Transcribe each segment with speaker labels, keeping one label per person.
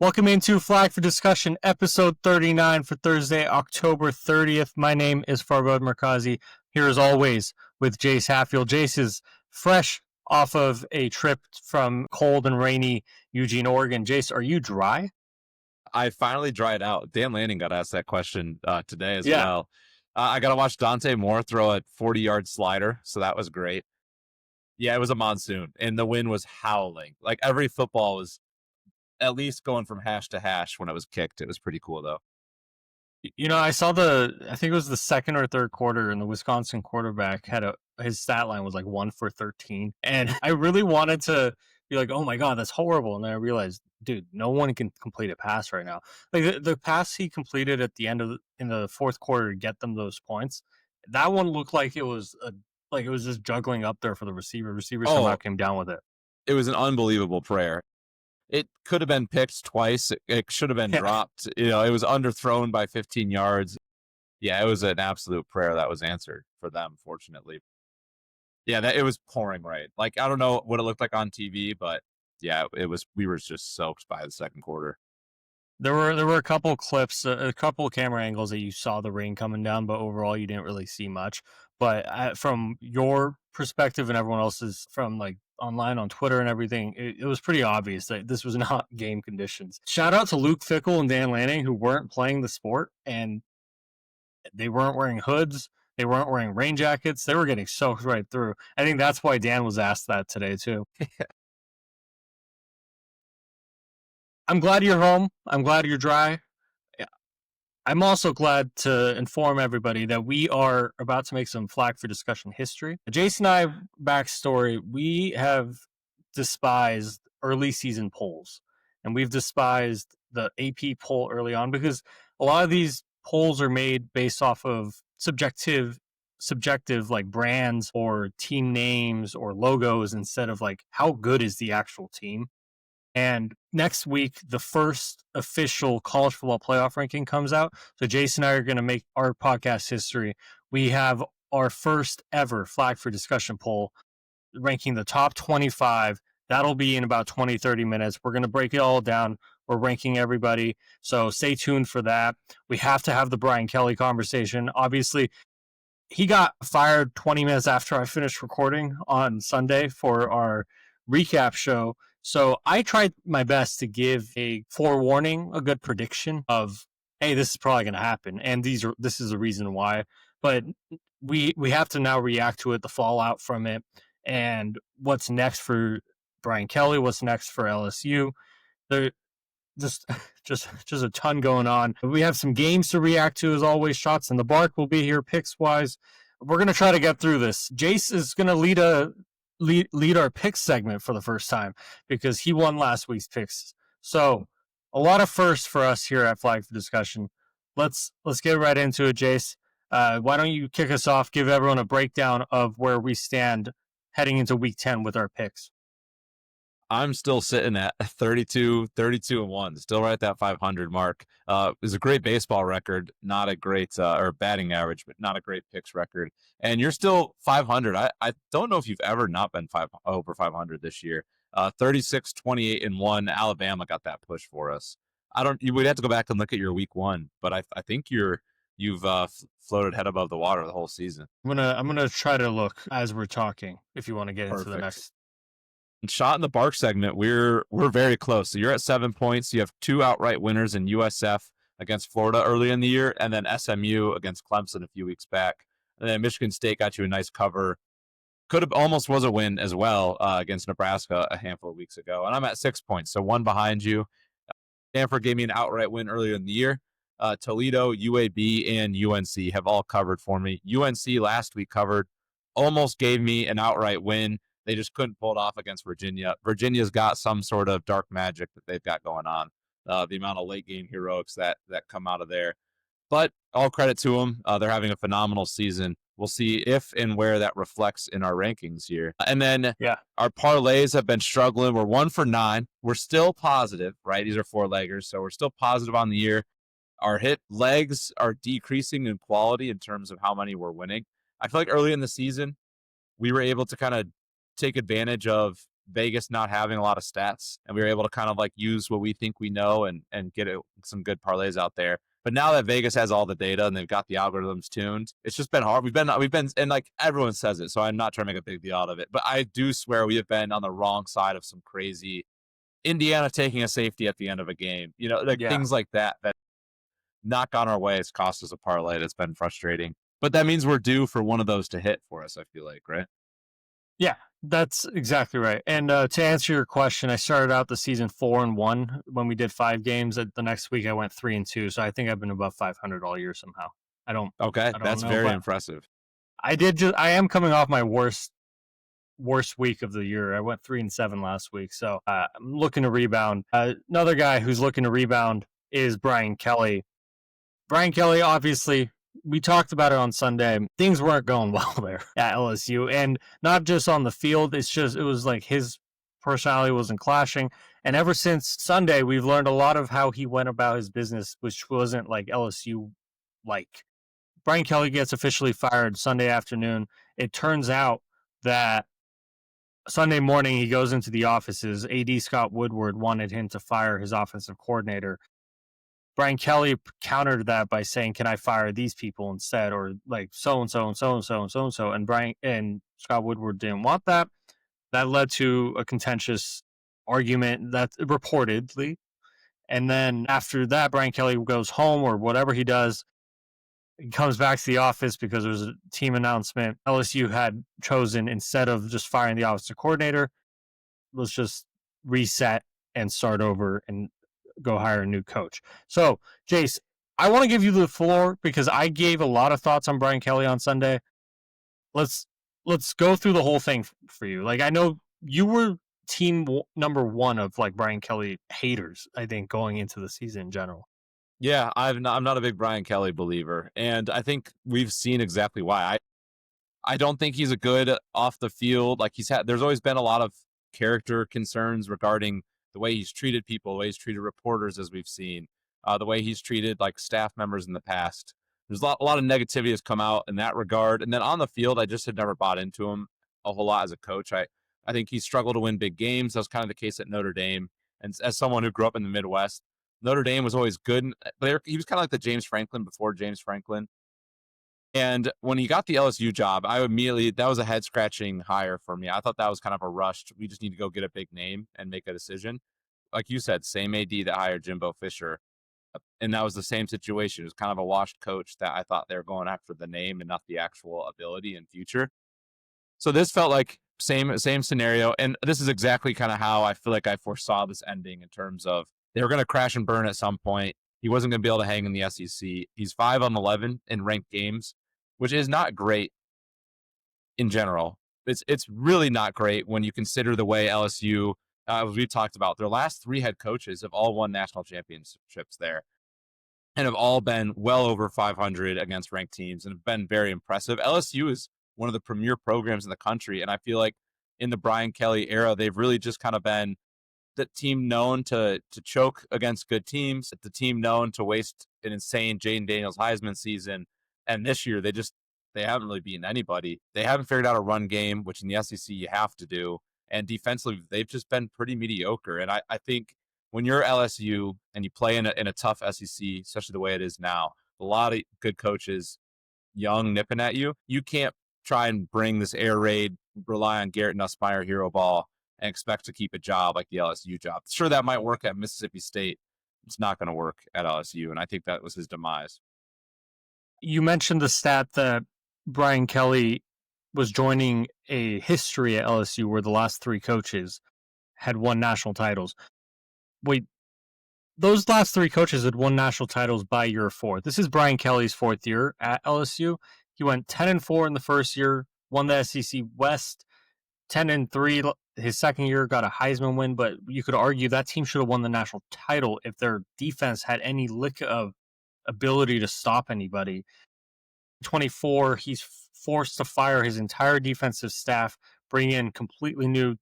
Speaker 1: Welcome into Flag for Discussion, episode 39 for Thursday, October 30th. My name is Farbod Merkazi, here as always with Jace Hatfield. Jace is fresh off of a trip from cold and rainy Eugene, Oregon. Jace, are you dry?
Speaker 2: I finally dried out. Dan Lanning got asked that question today as well. I got to watch Dante Moore throw a 40-yard slider, so that was great. Yeah, it was a monsoon, and the wind was howling. Like, every football was at least going from hash to hash when it was kicked. It was pretty cool, though.
Speaker 1: You know, I think it was the second or third quarter, and the Wisconsin quarterback his stat line was like 1 for 13. And I really wanted to be like, oh my God, that's horrible. And then I realized, dude, no one can complete a pass right now. Like the pass he completed at the end in the fourth quarter to get them those points, that one looked like it was just juggling up there for the receiver. Receiver somehow came down with it.
Speaker 2: It was an unbelievable prayer. It could have been picked twice. It should have been dropped. You know, it was underthrown by 15 yards. Yeah, it was an absolute prayer that was answered for them, fortunately. Yeah, it was pouring right. Like, I don't know what it looked like on TV, but yeah, we were just soaked by the second quarter.
Speaker 1: There were a couple clips, a couple camera angles that you saw the rain coming down, but overall you didn't really see much. But from your perspective and everyone else's, from like online on Twitter and everything, it was pretty obvious that this was not game conditions. Shout out to Luke Fickell and Dan Lanning, who weren't playing the sport, and they weren't wearing hoods. They weren't wearing rain jackets. They were getting soaked right through. I think that's why Dan was asked that today too. I'm glad you're home. I'm glad you're dry. I'm also glad to inform everybody that we are about to make some Flag for Discussion history. Jason and I, backstory, we have despised early season polls, and we've despised the AP poll early on because a lot of these polls are made based off of subjective like brands or team names or logos instead of like how good is the actual team. And next week, the first official college football playoff ranking comes out. So Jason and I are going to make our podcast history. We have our first ever Flag for Discussion poll ranking the top 25. That'll be in about 20, 30 minutes. We're going to break it all down. We're ranking everybody. So stay tuned for that. We have to have the Brian Kelly conversation. Obviously, he got fired 20 minutes after I finished recording on Sunday for our recap show. So I tried my best to give a forewarning, a good prediction of, hey, this is probably going to happen, and this is the reason why. But we have to now react to it, the fallout from it, and what's next for Brian Kelly, what's next for LSU. There just a ton going on. We have some games to react to, as always. Shots in the Bark will be here, picks wise. We're going to try to get through this. Jace is going to lead our picks segment for the first time because he won last week's picks. So a lot of firsts for us here at Flag for Discussion. Let's get right into it, Jace. Why don't you kick us off, give everyone a breakdown of where we stand heading into week 10 with our picks.
Speaker 2: I'm still sitting at 32-1, still right at that 500 mark. It's a great baseball record, not a great or batting average, but not a great picks record. And you're still 500. I don't know if you've ever not been over 500 this year. 36-28-1. Alabama got that push for us. We'd have to go back and look at your week one, but I think you've floated head above the water the whole season.
Speaker 1: I'm gonna try to look as we're talking. If you want to get into the next.
Speaker 2: Shot in the Bark segment, we're very close. So you're at 7 points. You have 2 outright winners in USF against Florida early in the year, and then SMU against Clemson a few weeks back. And then Michigan State got you a nice cover. Could have almost was a win as well against Nebraska a handful of weeks ago. And I'm at 6 points, so 1 behind you. Stanford gave me an outright win earlier in the year. Toledo, UAB, and UNC have all covered for me. UNC last week covered, almost gave me an outright win. They just couldn't pull it off against Virginia. Virginia's got some sort of dark magic that they've got going on. The amount of late game heroics that come out of there. But all credit to them. They're having a phenomenal season. We'll see if and where that reflects in our rankings here. And then our parlays have been struggling. We're 1 for 9. We're still positive, right? These are 4-leggers, so we're still positive on the year. Our hit legs are decreasing in quality in terms of how many we're winning. I feel like early in the season, we were able to kind of take advantage of Vegas not having a lot of stats, and we were able to kind of like use what we think we know and get some good parlays out there. But now that Vegas has all the data and they've got the algorithms tuned, it's just been hard. We've been, and like everyone says it, so I'm not trying to make a big deal out of it. But I do swear we have been on the wrong side of some crazy Indiana taking a safety at the end of a game, like things like that not gone our way. It's cost us a parlay. That's been frustrating. But that means we're due for one of those to hit for us, I feel like, right?
Speaker 1: Yeah, that's exactly right. And to answer your question, I started out the season 4-1 when we did 5 games. The next week I went 3-2, so I think I've been above 500 all year somehow.
Speaker 2: Okay, that's very impressive.
Speaker 1: I am coming off my worst week of the year. I went 3-7 last week, so I'm looking to rebound. Another guy who's looking to rebound is Brian Kelly. Brian Kelly, obviously, we talked about it on Sunday. Things weren't going well there at LSU, and not just on the field. It was like his personality wasn't clashing. And ever since Sunday, we've learned a lot of how he went about his business, which wasn't like LSU like. Brian Kelly gets officially fired Sunday afternoon. It turns out that Sunday morning he goes into the offices. AD Scott Woodward wanted him to fire his offensive coordinator. Brian Kelly countered that by saying, "Can I fire these people instead?" Or like so and so and so and so and so and so. And Brian and Scott Woodward didn't want that. That led to a contentious argument that reportedly. And then after that, Brian Kelly goes home or whatever he does. He comes back to the office because there was a team announcement. LSU had chosen, instead of just firing the offensive coordinator, let's just reset and start over and go hire a new coach. So, Jace, I want to give you the floor because I gave a lot of thoughts on Brian Kelly on Sunday. Let's go through the whole thing for you. Like, I know you were team number 1 of like Brian Kelly haters, I think, going into the season in general.
Speaker 2: Yeah, I'm not a big Brian Kelly believer, and I think we've seen exactly why. I don't think he's a good off the field. Like there's always been a lot of character concerns regarding the way he's treated people, the way he's treated reporters, as we've seen, the way he's treated like staff members in the past. There's a lot of negativity has come out in that regard. And then on the field, I just had never bought into him a whole lot as a coach. I think he struggled to win big games. That was kind of the case at Notre Dame. And as someone who grew up in the Midwest, Notre Dame was always good. He was kind of like the James Franklin before James Franklin. And when he got the LSU job, that was a head scratching hire for me. I thought that was kind of a rush. We just need to go get a big name and make a decision. Like you said, same AD that hired Jimbo Fisher. And that was the same situation. It was kind of a washed coach that I thought they were going after the name and not the actual ability and future. So this felt like same scenario. And this is exactly kind of how I feel like I foresaw this ending, in terms of they were going to crash and burn at some point. He wasn't going to be able to hang in the SEC. He's 5-11 in ranked games, which is not great in general. It's really not great when you consider the way LSU, as we talked about, their last 3 head coaches have all won national championships there and have all been well over 500 against ranked teams and have been very impressive. LSU is one of the premier programs in the country, and I feel like in the Brian Kelly era, they've really just kind of been the team known to choke against good teams, the team known to waste an insane Jaden Daniels Heisman season. And this year, they haven't really beaten anybody. They haven't figured out a run game, which in the SEC you have to do. And defensively, they've just been pretty mediocre. And I think when you're LSU and you play in a tough SEC, especially the way it is now, a lot of good coaches, young, nipping at you, you can't try and bring this air raid, rely on Garrett Nussmeier hero ball, and expect to keep a job like the LSU job. Sure, that might work at Mississippi State. It's not going to work at LSU, and I think that was his demise.
Speaker 1: You mentioned the stat that Brian Kelly was joining a history at LSU where the last 3 coaches had won national titles. Wait, those last 3 coaches had won national titles by year 4. This is Brian Kelly's 4th year at LSU. He went 10-4 in the first year, won the SEC West, 10-3 his second year, got a Heisman win, but you could argue that team should have won the national title if their defense had any lick of ability to stop anybody. 24, he's forced to fire his entire defensive staff, bring in completely new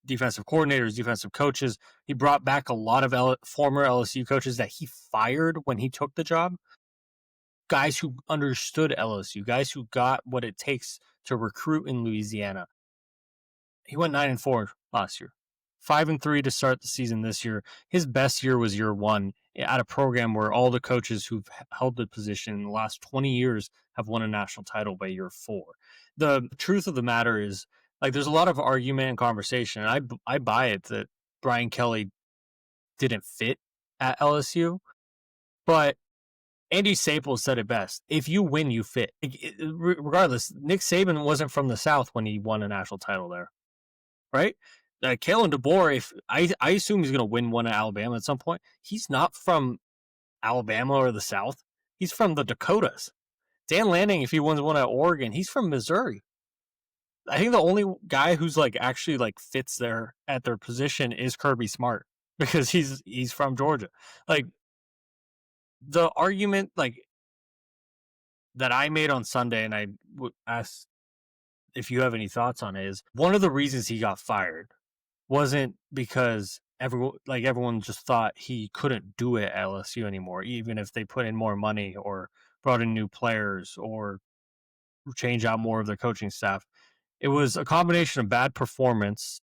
Speaker 1: defensive coordinators, defensive coaches. He brought back a lot of former LSU coaches that he fired when he took the job. Guys who understood LSU, guys who got what it takes to recruit in Louisiana. He went 9-4 last year. 5-3 to start the season this year. His best year was year 1 at a program where all the coaches who've held the position in the last 20 years have won a national title by year 4. The truth of the matter is, like, there's a lot of argument and conversation, and I buy it that Brian Kelly didn't fit at LSU, but Andy Staples said it best. If you win, you fit. Regardless, Nick Saban wasn't from the South when he won a national title there, right? Kalen DeBoer, if I assume he's going to win one at Alabama at some point. He's not from Alabama or the South. He's from the Dakotas. Dan Lanning, if he wins one at Oregon, he's from Missouri. I think the only guy who's like actually like fits there at their position is Kirby Smart because he's from Georgia. Like, the argument like that I made on Sunday, and I asked if you have any thoughts on it, is one of the reasons he got fired wasn't because everyone just thought he couldn't do it at LSU anymore, even if they put in more money or brought in new players or change out more of their coaching staff. It was a combination of bad performance,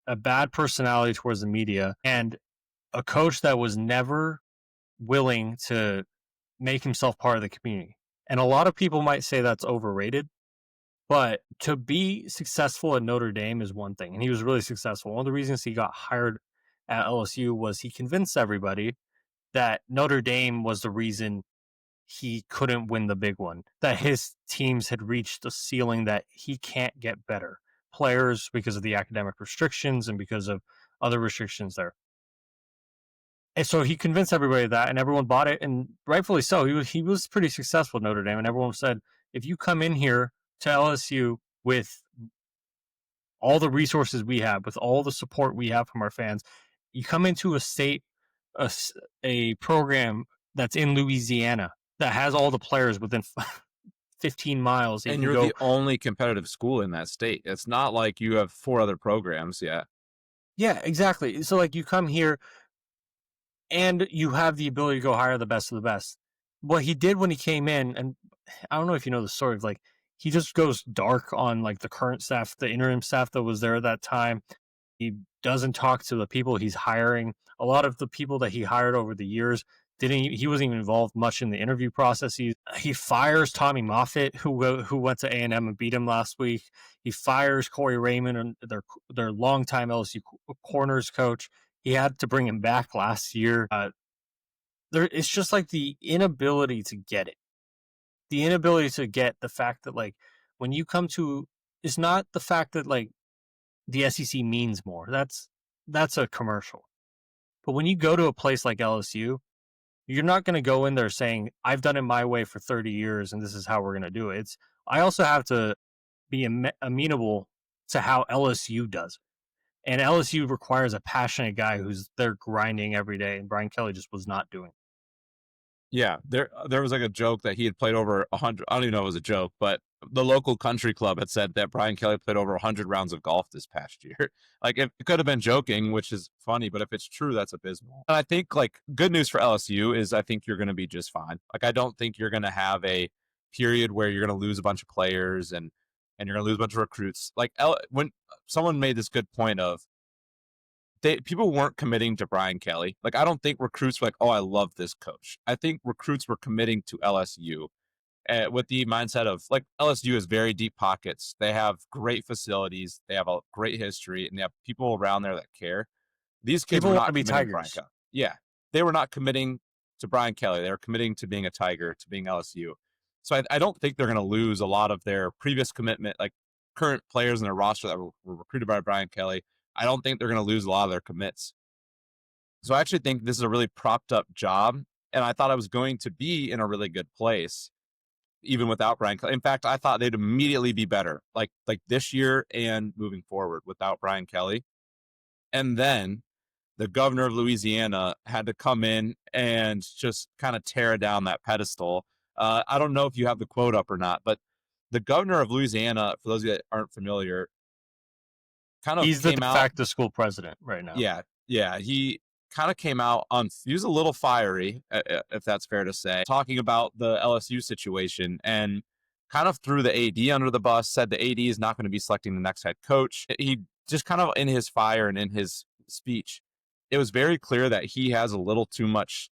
Speaker 1: a bad personality towards the media, and a coach that was never willing to make himself part of the community. And a lot of people might say that's overrated, but to be successful at Notre Dame is one thing. And he was really successful. One of the reasons he got hired at LSU was he convinced everybody that Notre Dame was the reason he couldn't win the big one, that his teams had reached the ceiling that he can't get better players because of the academic restrictions and because of other restrictions there. And so he convinced everybody of that, and everyone bought it, and rightfully so. He was pretty successful at Notre Dame, and everyone said, if you come in here to LSU with all the resources we have, with all the support we have from our fans, you come into a program that's in Louisiana that has all the players within 15 miles.
Speaker 2: And you're the only competitive school in that state. It's not like you have 4 other programs. Yeah.
Speaker 1: Yeah, exactly. So like you come here and you have the ability to go hire the best of the best. What he did when he came in, and I don't know if you know the story of like, he just goes dark on like the current staff, the interim staff that was there at that time. He doesn't talk to the people he's hiring. A lot of the people that he hired over the years he wasn't even involved much in the interview process. He fires Tommy Moffitt, who went to A&M and beat him last week. He fires Corey Raymond, their longtime LSU corners coach. He had to bring him back last year. It's just like the inability to get it. The inability to get the fact that like when you come to, it's not the fact that like the SEC means more. That's a commercial. But when you go to a place like LSU, you're not going to go in there saying, I've done it my way for 30 years and this is how we're going to do it. I also have to be amenable to how LSU does it. And LSU requires a passionate guy who's there grinding every day, and Brian Kelly just was not doing.
Speaker 2: Yeah, there was like a joke that he had played over 100. I don't even know if it was a joke, but the local country club had said that Brian Kelly played over 100 rounds of golf this past year. Like, it could have been joking, which is funny, but if it's true, that's abysmal. And I think like good news for LSU is I think you're going to be just fine. Like, I don't think you're going to have a period where you're going to lose a bunch of players and you're going to lose a bunch of recruits. Like, when someone made this good point of people weren't committing to Brian Kelly. Like, I don't think recruits were like, oh, I love this coach. I think recruits were committing to LSU with the mindset of like LSU has very deep pockets. They have great facilities. They have a great history, and they have people around there that care. These kids
Speaker 1: People
Speaker 2: were
Speaker 1: want
Speaker 2: not
Speaker 1: to be
Speaker 2: committing to Brian
Speaker 1: Tigers.
Speaker 2: Kelly. Yeah, they were not committing to Brian Kelly. They were committing to being a Tiger, to being LSU. So I don't think they're going to lose a lot of their previous commitment, like current players in their roster that were recruited by Brian Kelly. I don't think they're going to lose a lot of their commits. So I actually think this is a really propped up job. And I thought I was going to be in a really good place, even without Brian Kelly. In fact, I thought they'd immediately be better, like this year and moving forward without Brian Kelly. And then the governor of Louisiana had to come in and just kind of tear down that pedestal. I don't know if you have the quote up or not, but the governor of Louisiana, for those of you that aren't familiar,
Speaker 1: he's the de facto school president right now.
Speaker 2: Yeah. He kind of came out he was a little fiery, if that's fair to say, talking about the LSU situation and kind of threw the AD under the bus, said the AD is not going to be selecting the next head coach. He just kind of in his fire and in his speech, it was very clear that he has a little too much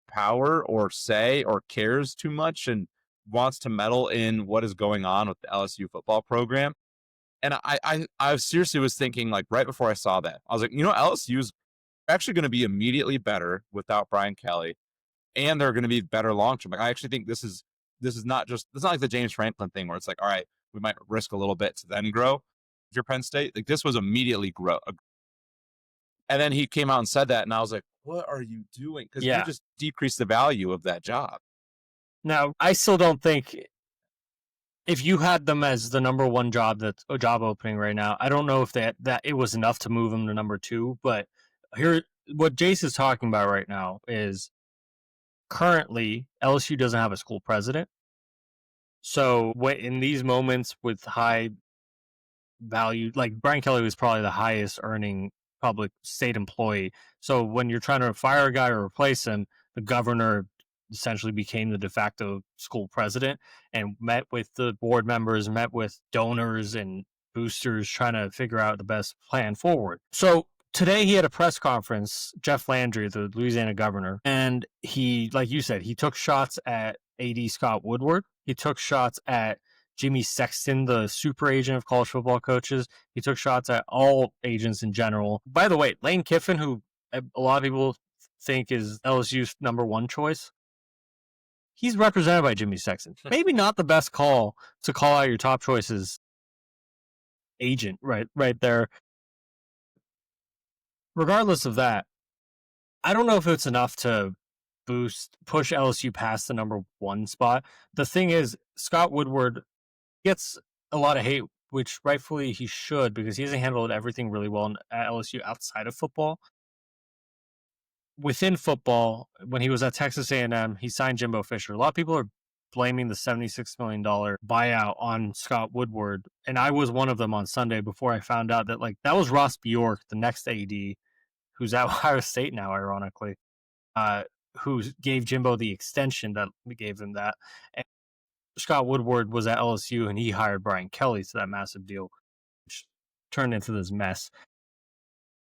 Speaker 2: power or say or cares too much and wants to meddle in what is going on with the LSU football program. And I seriously was thinking, like, right before I saw that, I was like, LSU's actually going to be immediately better without Brian Kelly, and they're going to be better long term. Like, I actually think this is not just, it's not like the James Franklin thing where it's like, all right, we might risk a little bit to then grow. If you're Penn State, like, this was immediately grow. And then he came out and said that, and I was like, what are you doing? Because you just decreased the value of that job.
Speaker 1: Now, I still don't think if you had them as the number one job that's a job opening right now, I don't know if that it was enough to move them to number two. But here, what Jace is talking about right now is currently LSU doesn't have a school president. So in these moments with high value, like Brian Kelly was probably the highest earning public state employee. So when you're trying to fire a guy or replace him, the governor essentially became the de facto school president and met with the board members, met with donors and boosters trying to figure out the best plan forward. So today he had a press conference, Jeff Landry, the Louisiana governor, and he, like you said, he took shots at AD Scott Woodward. He took shots at Jimmy Sexton, the super agent of college football coaches. He took shots at all agents in general. By the way, Lane Kiffin, who a lot of people think is LSU's number one choice, he's represented by Jimmy Sexton. Maybe not the best call to call out your top choices agent right there. Regardless of that, I don't know if it's enough to push LSU past the number one spot. The thing is, Scott Woodward gets a lot of hate, which rightfully he should, because he hasn't handled everything really well at LSU outside of football. Within football, when he was at Texas A&M, he signed Jimbo Fisher. A lot of people are blaming the $76 million buyout on Scott Woodward, and I was one of them on Sunday before I found out that that was Ross Bjork, the next AD, who's at Ohio State now, ironically, who gave Jimbo the extension that gave him that. And Scott Woodward was at LSU, and he hired Brian Kelly to that massive deal, which turned into this mess.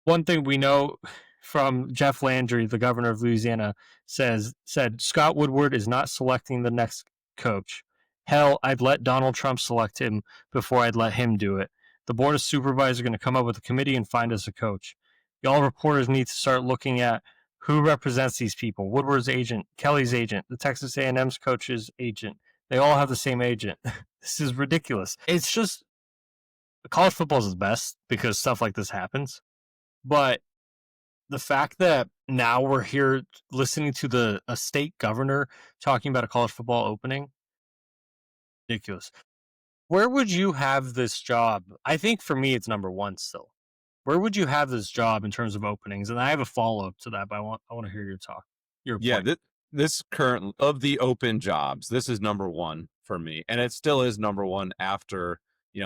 Speaker 1: One thing we know from Jeff Landry, the governor of Louisiana, said Scott Woodward is not selecting the next coach. Hell, I'd let Donald Trump select him before I'd let him do it. The board of supervisors are going to come up with a committee and find us a coach. Y'all reporters need to start looking at who represents these people. Woodward's agent, Kelly's agent, the Texas A&M's coach's agent. They all have the same agent. This is ridiculous. It's just, college football is the best because stuff like this happens. But the fact that now we're here listening to a state governor talking about a college football opening, ridiculous. Where would you have this job? I think for me, it's number one still. Where would you have this job in terms of openings? And I have a follow-up to that, but I want to hear your talk.
Speaker 2: This current of the open jobs, this is number one for me. And it still is number one after,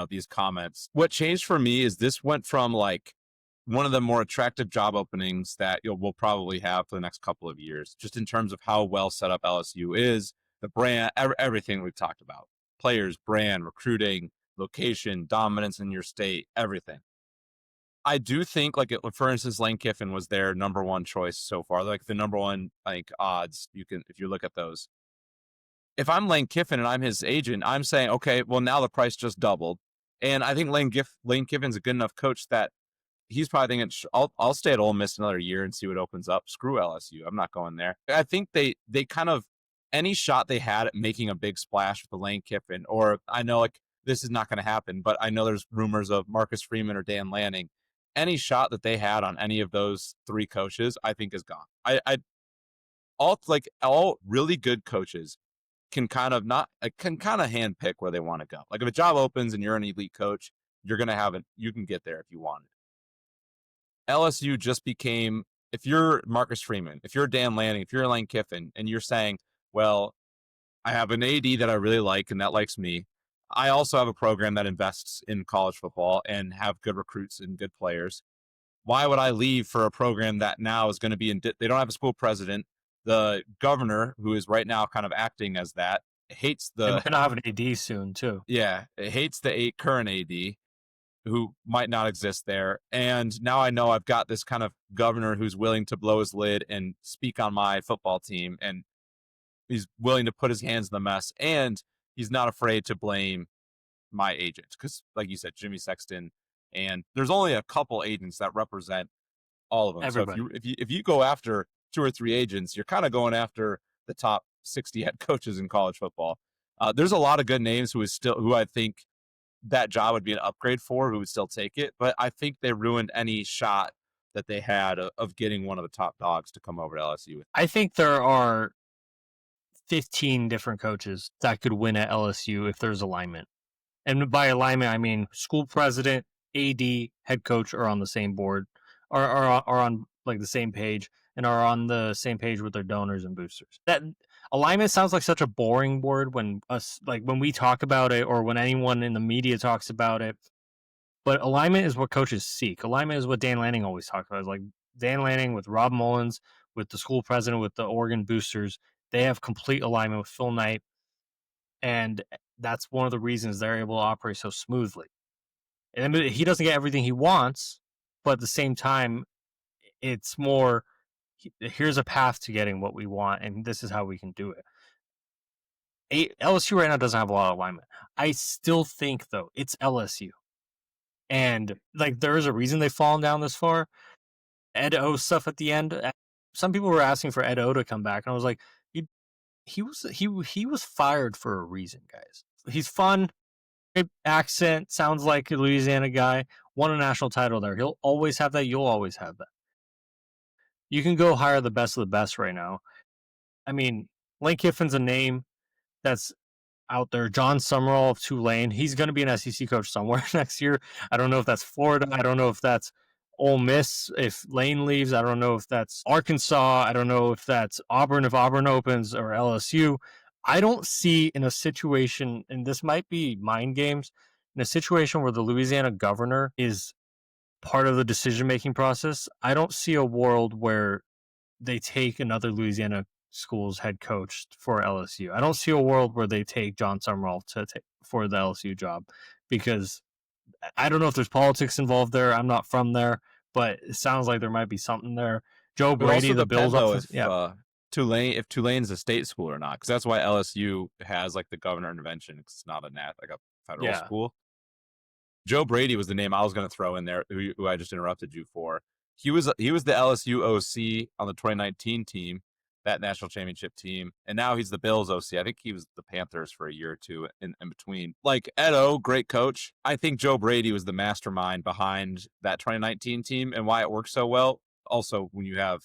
Speaker 2: these comments. What changed for me is this went from one of the more attractive job openings that we'll probably have for the next couple of years, just in terms of how well set up LSU is, the brand, everything we've talked about, players, brand, recruiting, location, dominance in your state, everything. I do think, for instance, Lane Kiffin was their number one choice so far, the number one odds. If you look at those. If I'm Lane Kiffin and I'm his agent, I'm saying, okay, well now the price just doubled, and I think Lane Kiffin's a good enough coach that he's probably thinking, I'll stay at Ole Miss another year and see what opens up. Screw LSU, I'm not going there. I think they kind of, any shot they had at making a big splash with the Lane Kiffin, or I know this is not going to happen, but I know there's rumors of Marcus Freeman or Dan Lanning. Any shot that they had on any of those three coaches, I think is gone. All really good coaches can kind of handpick where they want to go. If a job opens and you're an elite coach, you're going to have it. You can get there if you want it. LSU just became, if you're Marcus Freeman, if you're Dan Lanning, if you're Lane Kiffin, and you're saying, well, I have an AD that I really like and that likes me. I also have a program that invests in college football and have good recruits and good players. Why would I leave for a program that now is going to be they don't have a school president. The governor, who is right now kind of acting as that, hates
Speaker 1: They're going to have an AD soon too.
Speaker 2: Yeah, it hates the current AD, who might not exist there. And now I know I've got this kind of governor who's willing to blow his lid and speak on my football team. And he's willing to put his hands in the mess. And he's not afraid to blame my agent. Because, like you said, Jimmy Sexton. And there's only a couple agents that represent all of them.
Speaker 1: Everybody.
Speaker 2: So if you go after 2 or 3 agents, you're kind of going after the top 60 head coaches in college football. There's a lot of good names who I think that job would be an upgrade for, who would still take it. But I think they ruined any shot that they had of getting one of the top dogs to come over to LSU.
Speaker 1: I think there are 15 different coaches that could win at LSU if there's alignment. And by alignment, I mean school president, AD, head coach are on the same board, are on like the same page, and are on the same page with their donors and boosters. That alignment sounds like such a boring word when we talk about it, or when anyone in the media talks about it. But alignment is what coaches seek. Alignment is what Dan Lanning always talks about. It's like Dan Lanning with Rob Mullins, with the school president, with the Oregon boosters. They have complete alignment with Phil Knight, and that's one of the reasons they're able to operate so smoothly. And he doesn't get everything he wants, but at the same time, it's more, here's a path to getting what we want, and this is how we can do it. LSU right now doesn't have a lot of alignment. I still think, though, it's LSU. And like, there is a reason they've fallen down this far. Ed O stuff at the end. Some people were asking for Ed O to come back, and I was like, he was fired for a reason, guys. He's fun, great accent, sounds like a Louisiana guy. Won a national title there. He'll always have that. You'll always have that. You can go hire the best of the best right now. I mean, Lane Kiffin's a name that's out there. John Summerall of Tulane. He's going to be an SEC coach somewhere next year. I don't know if that's Florida. I don't know if that's Ole Miss if Lane leaves. I don't know if that's Arkansas. I don't know if that's Auburn if Auburn opens, or LSU. I don't see in a situation, and this might be mind games, in a situation where the Louisiana governor is part of the decision-making process. I don't see a world where they take another Louisiana school's head coach for LSU. I don't see a world where they take John Summerall for the LSU job, because I don't know if there's politics involved there. I'm not from there, but it sounds like there might be something there. Joe Brady, the Bills,
Speaker 2: if Tulane's a state school or not, because that's why LSU has like the governor intervention. It's not like a federal school. Joe Brady was the name I was going to throw in there, who I just interrupted you for. He was the LSU OC on the 2019 team, that national championship team, and now he's the Bills OC. I think he was the Panthers for a year or two in between. Like, Ed O, great coach. I think Joe Brady was the mastermind behind that 2019 team and why it worked so well. Also, when you have,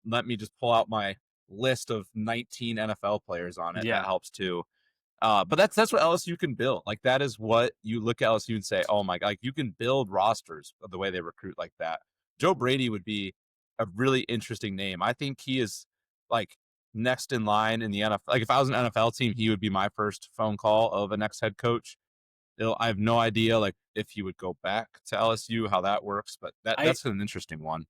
Speaker 2: let me just pull out my list of 19 NFL players on it. That helps too. But that's what LSU can build. Like, that is what you look at LSU and say, oh my God, like, you can build rosters of the way they recruit like that. Joe Brady would be a really interesting name. I think he is like next in line in the NFL. Like, if I was an NFL team, he would be my first phone call of a next head coach. I have no idea like if he would go back to LSU, how that works, but that's an interesting one.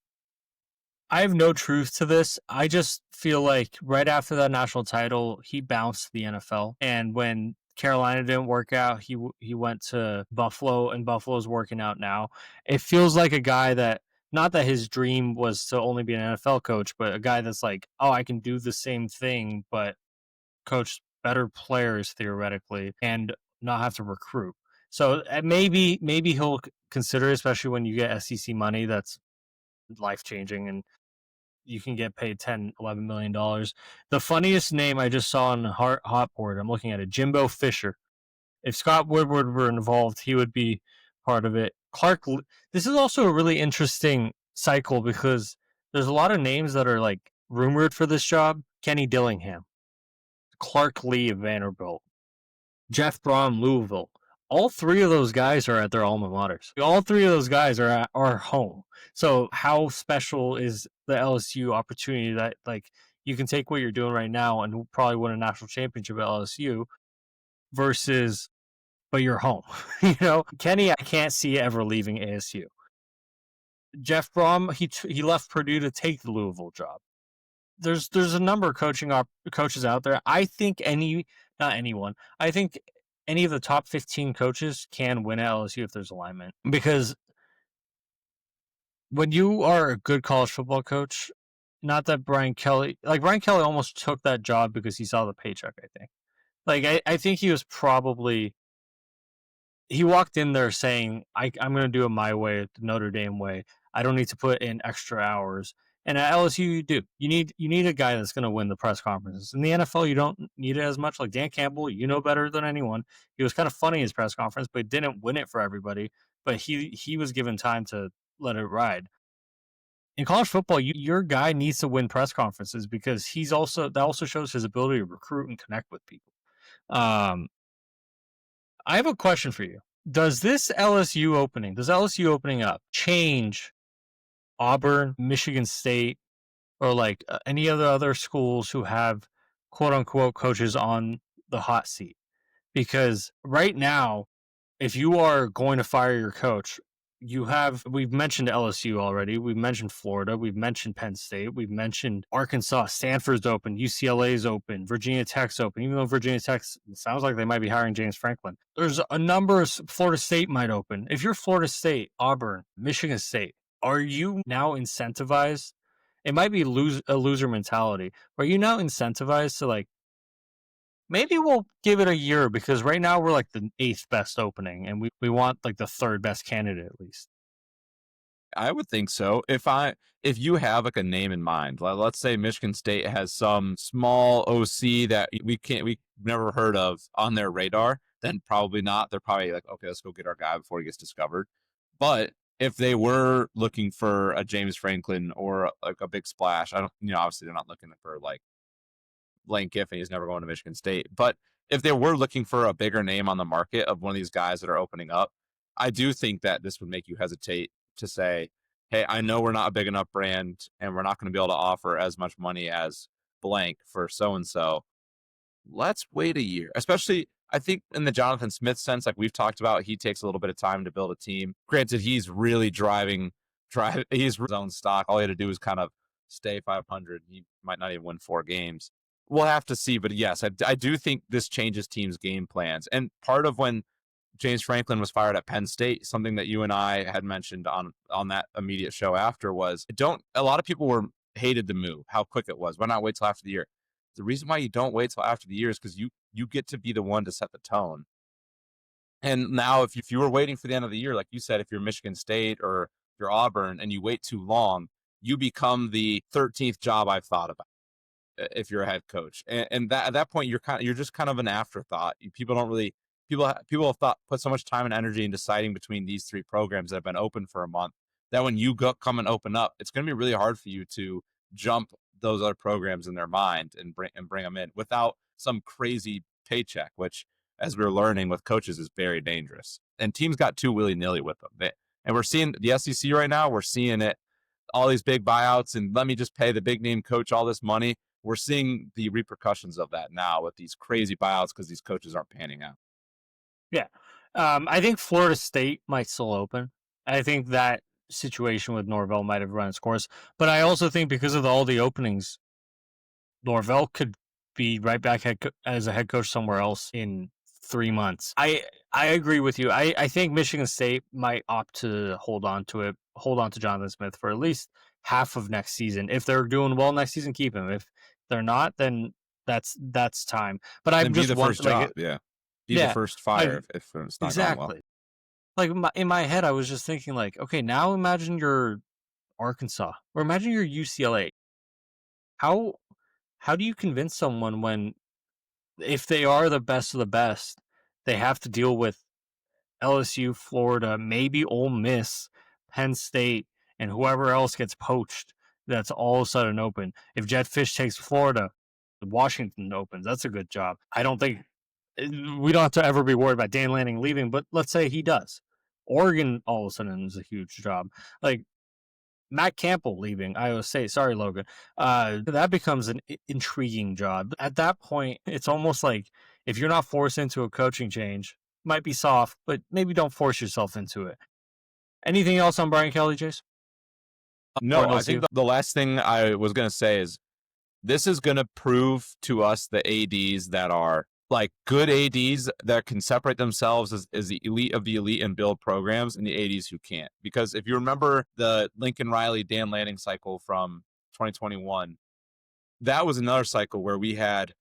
Speaker 1: I have no truth to this. I just feel like right after that national title, he bounced to the NFL. And when Carolina didn't work out, he went to Buffalo, and Buffalo's working out now. It feels like a guy that, not that his dream was to only be an NFL coach, but a guy that's like, oh, I can do the same thing, but coach better players theoretically and not have to recruit. So maybe he'll consider, especially when you get SEC money that's life-changing and you can get paid $10-11 million. The funniest name I just saw on Hotboard, I'm looking at it, Jimbo Fisher. If Scott Woodward were involved, he would be part of it. This is also a really interesting cycle because there's a lot of names that are like rumored for this job. Kenny Dillingham, Clark Lee of Vanderbilt, Jeff Brom, Louisville. All three of those guys are at their alma maters. All three of those guys are at our home. So how special is the LSU opportunity that, like, you can take what you're doing right now and probably win a national championship at LSU versus, but you're home. You know, Kenny, I can't see ever leaving ASU. Jeff Brom, he left Purdue to take the Louisville job. There's a number of coaches out there. I think I think any of the top 15 coaches can win at LSU if there's alignment. Because when you are a good college football coach, not that Brian Kelly almost took that job because he saw the paycheck, I think. Like, I think he was probably, he walked in there saying, I'm going to do it my way, the Notre Dame way. I don't need to put in extra hours. And at LSU, you do. You need a guy that's going to win the press conferences. In the NFL, you don't need it as much. Like Dan Campbell, you know better than anyone. He was kind of funny in his press conference, but didn't win it for everybody. But he was given time to let it ride. In college football, your guy needs to win press conferences because that also shows his ability to recruit and connect with people. I have a question for you. Does LSU opening up change Auburn, Michigan State, or like any of the other schools who have quote unquote coaches on the hot seat? Because right now, if you are going to fire your coach, we've mentioned LSU already. We've mentioned Florida. We've mentioned Penn State. We've mentioned Arkansas. Stanford's open. UCLA's open. Virginia Tech's open. Even though Virginia Tech sounds like they might be hiring James Franklin. There's a number of Florida State might open. If you're Florida State, Auburn, Michigan State, are you now incentivized? It might be a loser mentality. Are you now incentivized to like, maybe we'll give it a year because right now we're like the 8th best opening and we want like the 3rd best candidate at least.
Speaker 2: I would think so. If you have like a name in mind, let's say Michigan State has some small OC that we've never heard of on their radar, then probably not. They're probably like, okay, let's go get our guy before he gets discovered. But if they were looking for a James Franklin or like a big splash, obviously they're not looking for like Lane Kiffin. He's never going to Michigan State. But if they were looking for a bigger name on the market of one of these guys that are opening up, I do think that this would make you hesitate to say, hey, I know we're not a big enough brand and we're not going to be able to offer as much money as blank for so-and-so. Let's wait a year. Especially, I think in the Jonathan Smith sense, like we've talked about, he takes a little bit of time to build a team. Granted, he's really he's his own stock. All he had to do is kind of stay 500. He might not even win 4 games. We'll have to see. But yes, I do think this changes teams' game plans. And part of when James Franklin was fired at Penn State, something that you and I had mentioned on that immediate show after was, a lot of people hated the move, how quick it was. Why not wait till after the year? The reason why you don't wait till after the year is because you get to be the one to set the tone. And now if you were waiting for the end of the year, like you said, if you're Michigan State or if you're Auburn and you wait too long, you become the 13th job I've thought about if you're a head coach. And at that point, you're just kind of an afterthought. People have put so much time and energy in deciding between these 3 programs that have been open for a month that when you come and open up, it's going to be really hard for you to jump those other programs in their mind and bring them in without some crazy paycheck, which, as we're learning with coaches, is very dangerous. And teams got too willy-nilly with them. And we're seeing the SEC right now. We're seeing it, all these big buyouts, and let me just pay the big name coach all this money. We're seeing the repercussions of that now with these crazy buyouts because these coaches aren't panning out.
Speaker 1: Yeah. I think Florida State might still open. I think that situation with Norvell might have run its course. But I also think because of all the openings, Norvell could be right back as a head coach somewhere else in 3 months. I agree with you. I think Michigan State might opt to hold on to Jonathan Smith for at least half of next season. If they're doing well next season, keep him. If they're not, then that's time. But I'm just
Speaker 2: the first job, Be the first fire if it's not
Speaker 1: exactly
Speaker 2: going
Speaker 1: well. Like in my head, I was just thinking like, okay, now imagine you're Arkansas or imagine you're UCLA. How do you convince someone when, if they are the best of the best, they have to deal with LSU, Florida, maybe Ole Miss, Penn State, and whoever else gets poached that's all of a sudden open. If Jet Fish takes Florida, Washington opens. That's a good job. I don't think we don't have to ever be worried about Dan Lanning leaving, but let's say he does. Oregon all of a sudden is a huge job. Like Matt Campbell leaving Iowa State. Sorry, Logan. That becomes an intriguing job. At that point, it's almost like if you're not forced into a coaching change, might be soft, but maybe don't force yourself into it. Anything else on Brian Kelly, Jace?
Speaker 2: No, I think the last thing I was going to say is this is going to prove to us the ADs that are like good ADs that can separate themselves as the elite of the elite and build programs, and the ADs who can't. Because if you remember the Lincoln Riley, Dan Lanning cycle from 2021, that was another cycle where we had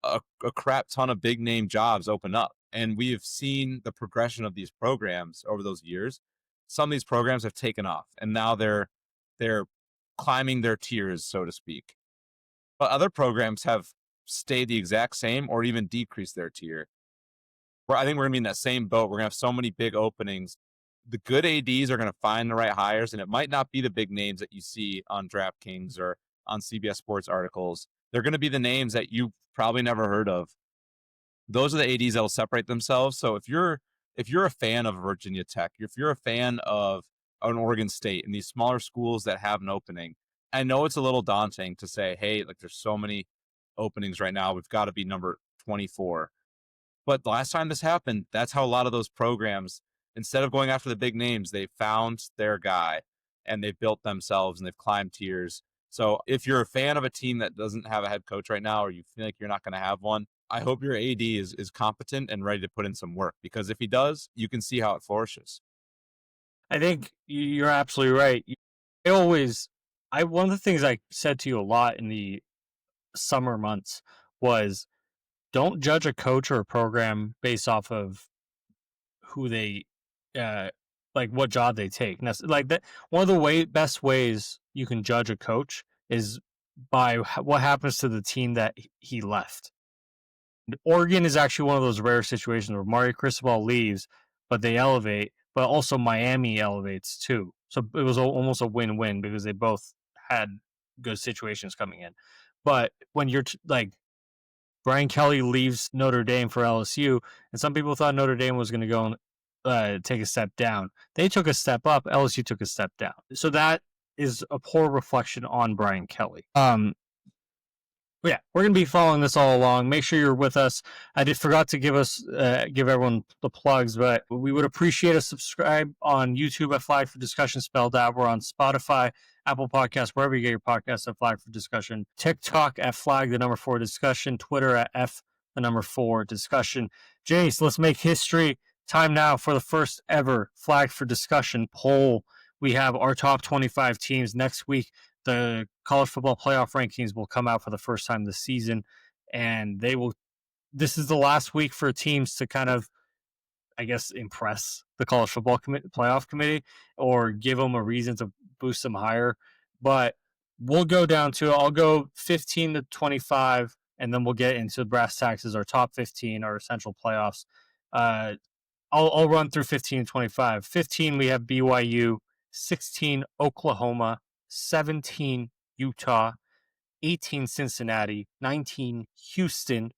Speaker 2: a crap ton of big name jobs open up. And we have seen the progression of these programs over those years. Some of these programs have taken off, and now they're climbing their tiers, so to speak. But other programs have stayed the exact same or even decreased their tier. Where I think we're gonna be in that same boat. We're gonna have so many big openings. The good ADs are gonna find the right hires, and it might not be the big names that you see on DraftKings or on CBS Sports articles. They're gonna be the names that you probably never heard of. Those are the ADs that will separate themselves. So if you're a fan of Virginia Tech, if you're a fan of an Oregon State and these smaller schools that have an opening, I know it's a little daunting to say, hey, like there's so many openings right now. We've got to be number 24. But the last time this happened, that's how a lot of those programs, instead of going after the big names, they found their guy and they built themselves and they've climbed tiers. So if you're a fan of a team that doesn't have a head coach right now, or you feel like you're not going to have one, I hope your AD is competent and ready to put in some work, because if he does, you can see how it flourishes.
Speaker 1: I think you're absolutely right. One of the things I said to you a lot in the summer months was, don't judge a coach or a program based off of who they, like what job they take. Like that, one of the best ways you can judge a coach is by what happens to the team that he left. Oregon is actually one of those rare situations where Mario Cristobal leaves, but they elevate, but also Miami elevates too. So it was almost a win-win because they both had good situations coming in. But when you're like, Brian Kelly leaves Notre Dame for LSU, and some people thought Notre Dame was going to go and take a step down. They took a step up. LSU took a step down. So that is a poor reflection on Brian Kelly. But yeah, we're going to be following this all along. Make sure you're with us. I forgot to give everyone the plugs, but we would appreciate a subscribe on YouTube at Flag for Discussion spelled out. We're on Spotify, Apple Podcasts, wherever you get your podcasts at Flag for Discussion. TikTok at Flag, the number 4 discussion. Twitter at F, the number 4 discussion. Jace, let's make history. Time now for the first ever Flag for Discussion poll. We have our top 25 teams next week. The college football playoff rankings will come out for the first time this season, and this is the last week for teams to kind of, I guess, impress the college football playoff committee or give them a reason to boost them higher. But we'll go down to, I'll go 15 to 25, and then we'll get into brass taxes, our top 15, our essential playoffs. I'll run through 15 and 25. 15, we have BYU. 16, Oklahoma. 17, Utah. 18, Cincinnati. 19, Houston.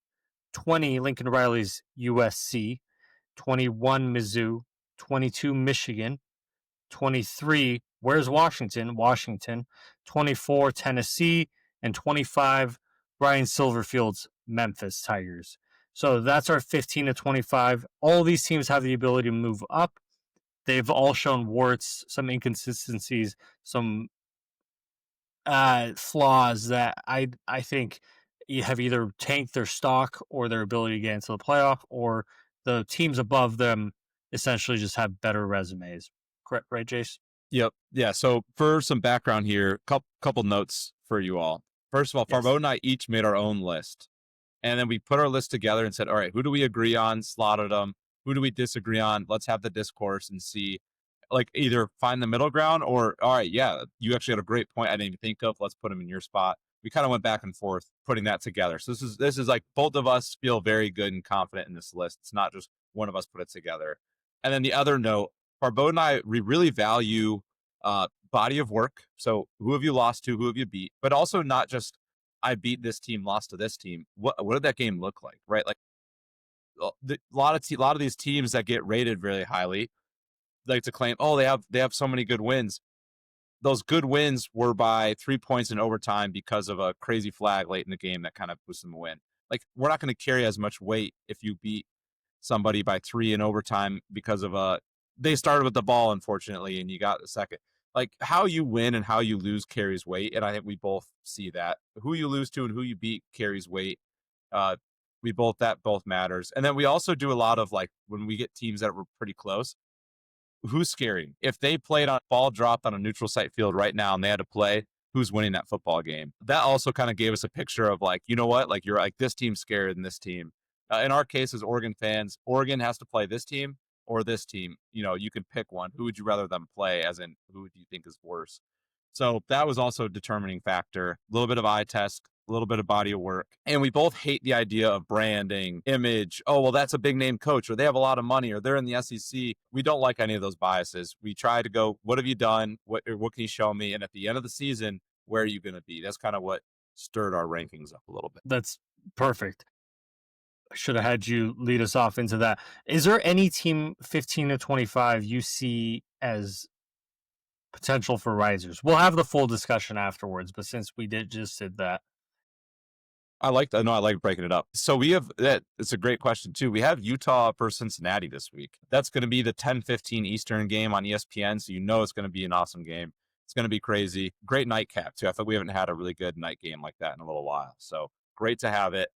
Speaker 1: 20, Lincoln Riley's USC. 21, Mizzou. 22, Michigan. 23, where's Washington? Washington. 24, Tennessee. And 25, Ryan Silverfield's Memphis Tigers. So that's our 15 to 25. All these teams have the ability to move up. They've all shown warts, some inconsistencies, some flaws that I think have either tanked their stock or their ability to get into the playoff, or the teams above them essentially just have better resumes. Correct, right, Jace?
Speaker 2: Yep. Yeah. So for some background here, couple notes for you all. First of all,
Speaker 1: Yes.
Speaker 2: Farbo and I each made our own list. And then we put our list together and said, all right, who do we agree on? Slotted them. Who do we disagree on? Let's have the discourse and see, like, either find the middle ground or, all right, yeah, you actually had a great point I didn't even think of. Let's put him in your spot. We kind of went back and forth putting that together. So this is like both of us feel very good and confident in this list. It's not just one of us put it together. And then the other note, Farbo and I, we really value body of work. So who have you lost to? Who have you beat? But also not just, I beat this team, lost to this team. What did that game look like, right? Like a lot of these teams that get rated really highly like to claim, oh, they have so many good wins. Those good wins were by 3 points in overtime because of a crazy flag late in the game that kind of boosted them a win. Like, we're not going to carry as much weight if you beat somebody by 3 in overtime because of they started with the ball, unfortunately, and you got the second. Like, how you win and how you lose carries weight, and I think we both see that. Who you lose to and who you beat carries weight. That both matters. And then we also do a lot of like when we get teams that were pretty close, who's scary? If they played on ball dropped on a neutral site field right now and they had to play, who's winning that football game? That also kind of gave us a picture of like, you know what? Like you're like this team's scarier than this team. In our case, as Oregon fans, Oregon has to play this team or this team. You know, you can pick one. Who would you rather them play? As in, who do you think is worse? So that was also a determining factor. A little bit of eye test, a little bit of body of work. And we both hate the idea of branding, image. Oh, well, that's a big name coach, or they have a lot of money, or they're in the SEC. We don't like any of those biases. We try to go, what have you done? What can you show me? And at the end of the season, where are you going to be? That's kind of what stirred our rankings up a little bit.
Speaker 1: That's perfect. I should have had you lead us off into that. Is there any team 15 to 25 you see as potential for risers? We'll have the full discussion afterwards, but since we just did that.
Speaker 2: I like breaking it up. So we have that. It's a great question too. We have Utah versus Cincinnati this week. That's going to be the 10:15 Eastern game on ESPN. So you know it's going to be an awesome game. It's going to be crazy. Great nightcap too. I think we haven't had a really good night game like that in a little while. So great to have it.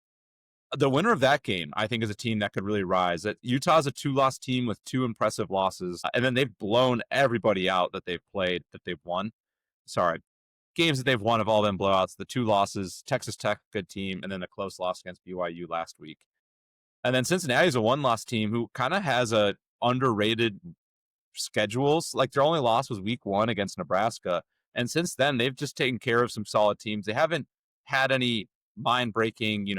Speaker 2: The winner of that game, I think, is a team that could really rise. That Utah's a 2-loss team with 2 impressive losses, and then they've blown everybody out that they've played, that they've won. Sorry, games that they've won have all been blowouts. The 2 losses, Texas Tech, good team, and then a close loss against BYU last week. And then Cincinnati's a 1-loss team who kind of has a underrated schedules. Like their only loss was week 1 against Nebraska. And since then, they've just taken care of some solid teams. They haven't had any mind-breaking,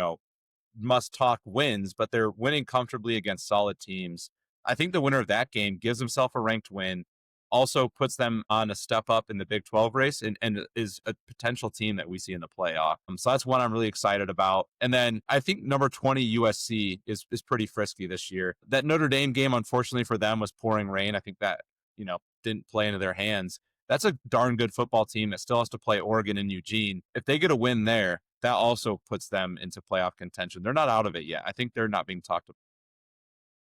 Speaker 2: must-talk wins, but they're winning comfortably against solid teams. I think the winner of that game gives himself a ranked win, also puts them on a step up in the Big 12 race, and is a potential team that we see in the playoff. So that's one I'm really excited about. And then I think number 20 USC is pretty frisky this year. That Notre Dame game, unfortunately for them, was pouring rain. I think that, didn't play into their hands. That's a darn good football team that still has to play Oregon and Eugene. If they get a win there, that also puts them into playoff contention. They're not out of it yet. I think they're not being talked about.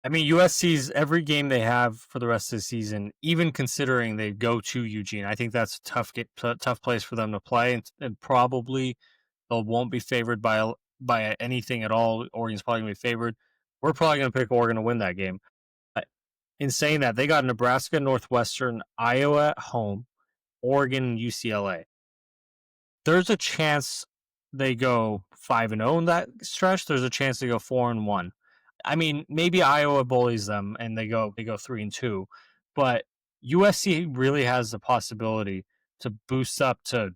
Speaker 1: I mean, USC's every game they have for the rest of the season, even considering they go to Eugene, I think that's a tough place for them to play, and probably they won't be favored by anything at all. Oregon's probably going to be favored. We're probably going to pick Oregon to win that game. In saying that, they got Nebraska, Northwestern, Iowa at home, Oregon, and UCLA. There's a chance they go 5-0 in that stretch. There's a chance they go 4-1. I mean, maybe Iowa bullies them and they go 3-2, but USC really has the possibility to boost up to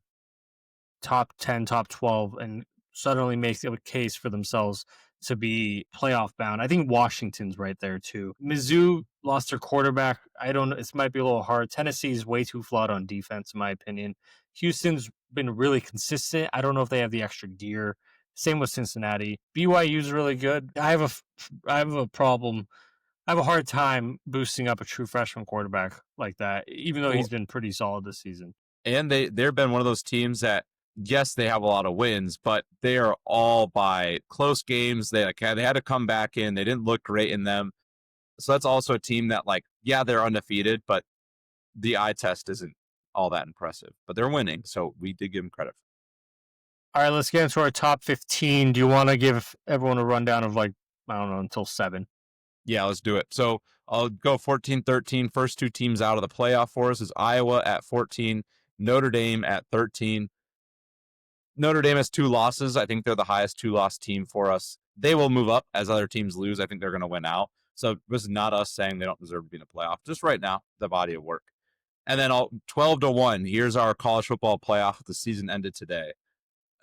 Speaker 1: top 10, top 12, and suddenly make a case for themselves to be playoff bound. I think Washington's right there too. Mizzou lost their quarterback. I don't know. This might be a little hard. Tennessee's way too flawed on defense, in my opinion. Houston's been really consistent. I don't know if they have the extra gear. Same with Cincinnati. BYU's really good. I have a problem. I have a hard time boosting up a true freshman quarterback like that, even though he's been pretty solid this season.
Speaker 2: And they've been one of those teams that, yes, they have a lot of wins, but they are all by close games. They had to come back in. They didn't look great in them. So that's also a team that, they're undefeated, but the eye test isn't all that impressive. But they're winning, so we did give them credit.
Speaker 1: All right, let's get into our top 15. Do you want to give everyone a rundown of, until 7?
Speaker 2: Yeah, let's do it. So I'll go 14-13. First 2 teams out of the playoff for us is Iowa at 14, Notre Dame at 13. Notre Dame has 2 losses. I think they're the highest 2-loss team for us. They will move up as other teams lose. I think they're going to win out. So this is not us saying they don't deserve to be in the playoff. Just right now, the body of work. And then 12-1. Here's our college football playoff. The season ended today.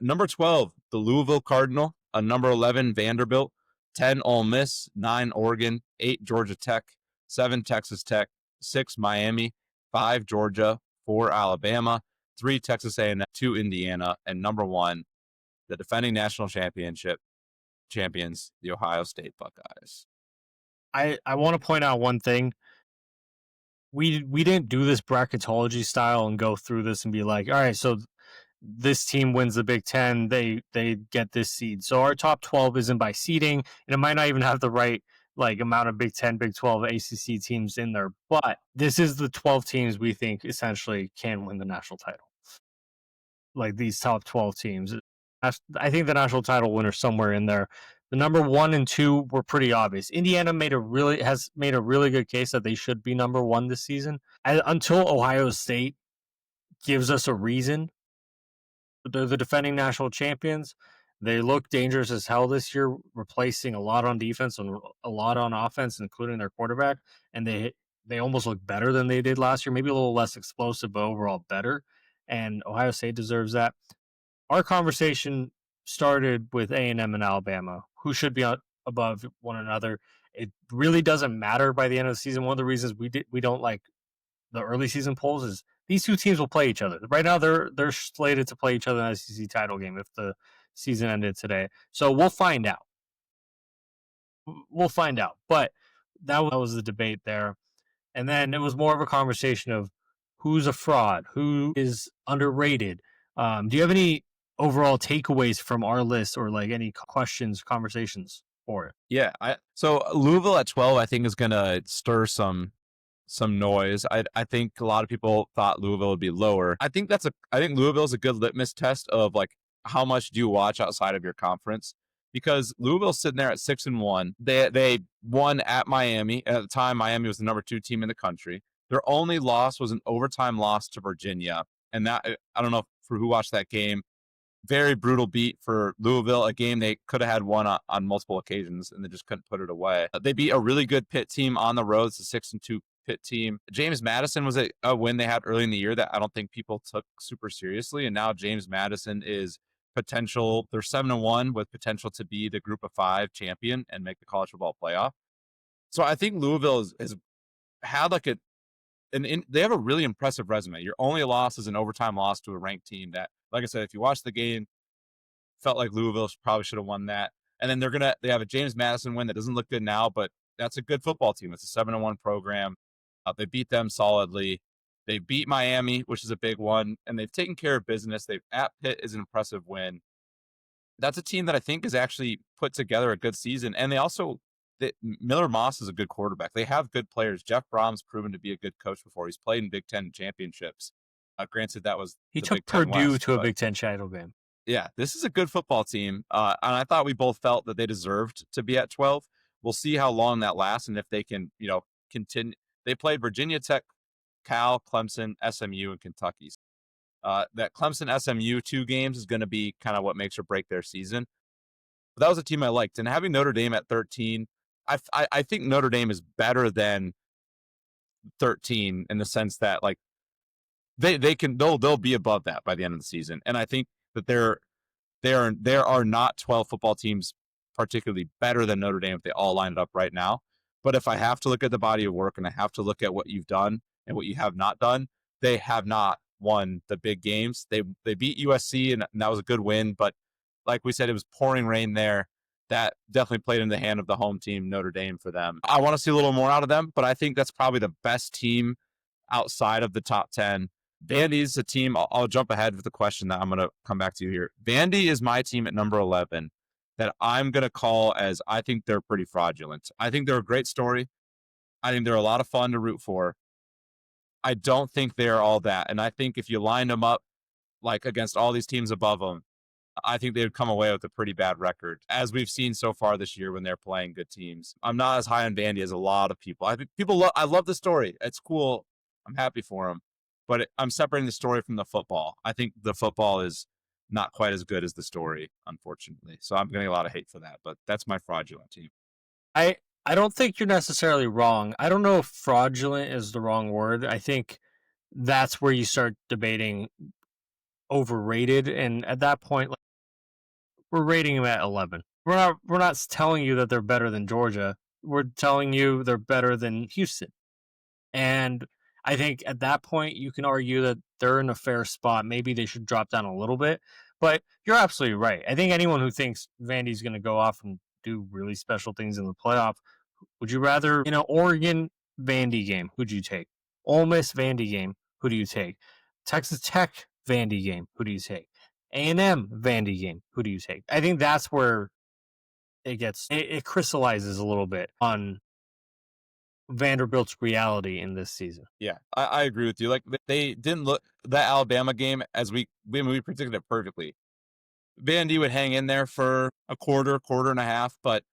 Speaker 2: Number 12, the Louisville Cardinal. Number 11, Vanderbilt. 10, Ole Miss. 9, Oregon. 8, Georgia Tech. 7, Texas Tech. 6, Miami. 5, Georgia. 4, Alabama. 3, Texas A&M, 2, Indiana, and number 1, the defending national championship champions, the Ohio State Buckeyes.
Speaker 1: I want to point out one thing. We didn't do this bracketology style and go through this and be like, all right, so this team wins the Big Ten, they get this seed. So our top 12 isn't by seeding, and it might not even have the right amount of Big 10, Big 12, ACC teams in there. But this is the 12 teams we think essentially can win the national title. These top 12 teams. I think the national title winner somewhere in there. The number 1 and 2 were pretty obvious. Indiana has made a really good case that they should be number 1 this season. Until Ohio State gives us a reason, they're the defending national champions. They look dangerous as hell this year, replacing a lot on defense and a lot on offense, including their quarterback. And they almost look better than they did last year. Maybe a little less explosive, but overall better. And Ohio State deserves that. Our conversation started with A&M and Alabama, who should be above one another. It really doesn't matter by the end of the season. One of the reasons we don't like the early season polls is these two teams will play each other. Right now, they're slated to play each other in the SEC title game if the season ended today. So we'll find out. But that was the debate there. And then it was more of a conversation of who's a fraud, who is underrated. Do you have any overall takeaways from our list or like any questions, conversations for it?
Speaker 2: Yeah. So Louisville at 12, I think, is going to stir some noise. I think a lot of people thought Louisville would be lower. I think Louisville is a good litmus test of like how much do you watch outside of your conference, because Louisville's sitting there at 6-1. They won at Miami. At the time, Miami was the number 2 team in the country. Their only loss was an overtime loss to Virginia, and that, I don't know for who watched that game. Very brutal beat for Louisville, a game they could have had won on multiple occasions, and they just couldn't put it away. They beat a really good Pitt team on the road. It's a 6-2 Pitt team. James Madison was a win they had early in the year that I don't think people took super seriously, and now James Madison is potential. They're 7-1 with potential to be the Group of 5 champion and make the college football playoff. So I think Louisville has had like they have a really impressive resume. Your only loss is an overtime loss to a ranked team that, like I said, if you watch the game, felt like Louisville probably should have won that. And then they have a James Madison win that doesn't look good now, but that's a good football team. It's a 7-1 program. They beat them solidly. They beat Miami, which is a big one, and they've taken care of business. At Pitt is an impressive win. That's a team that I think has actually put together a good season. And Miller Moss is a good quarterback. They have good players. Jeff Brom's proven to be a good coach before. He's played in Big Ten championships. Granted, that was
Speaker 1: he took Purdue to a Big Ten title game.
Speaker 2: Yeah, this is a good football team. And I thought we both felt that they deserved to be at 12. We'll see how long that lasts and if they can, continue. They played Virginia Tech, Cal, Clemson, SMU, and Kentucky. That Clemson SMU 2 games is going to be kind of what makes or break their season. But that was a team I liked. And having Notre Dame at 13, I think Notre Dame is better than 13 in the sense that like they'll be above that by the end of the season. And I think that there are not 12 football teams particularly better than Notre Dame if they all lined up right now. But if I have to look at the body of work and I have to look at what you've done and what you have not done, they have not won the big games. They beat USC and that was a good win, but like we said, it was pouring rain there. That definitely played in the hand of the home team, Notre Dame, for them. I want to see a little more out of them, but I think that's probably the best team outside of the top 10. Vandy's a team. I'll jump ahead with the question that I'm going to come back to you here. Vandy is my team at number 11 that I'm going to call as I think they're pretty fraudulent. I think they're a great story. I think they're a lot of fun to root for. I don't think they're all that. And I think if you line them up like against all these teams above them, I think they would come away with a pretty bad record, as we've seen so far this year when they're playing good teams. I'm not as high on Vandy as a lot of people. I think I love the story. It's cool. I'm happy for them. But I'm separating the story from the football. I think the football is not quite as good as the story, unfortunately. So I'm getting a lot of hate for that. But that's my fraudulent team.
Speaker 1: I don't think you're necessarily wrong. I don't know if fraudulent is the wrong word. I think that's where you start debating overrated. And at that point, like, we're rating them at 11. We're not telling you that they're better than Georgia. We're telling you they're better than Houston. And I think at that point, you can argue that they're in a fair spot. Maybe they should drop down a little bit. But you're absolutely right. I think anyone who thinks Vandy's going to go off and do really special things in the playoff, would you rather, Oregon Vandy game, who'd you take? Ole Miss Vandy game, who do you take? Texas Tech Vandy game, who do you take? A&M Vandy game, who do you take? I think that's where it crystallizes a little bit on Vanderbilt's reality in this season.
Speaker 2: Yeah, I agree with you. Like they didn't look that Alabama game as we predicted it perfectly. Vandy would hang in there for a quarter and a half, but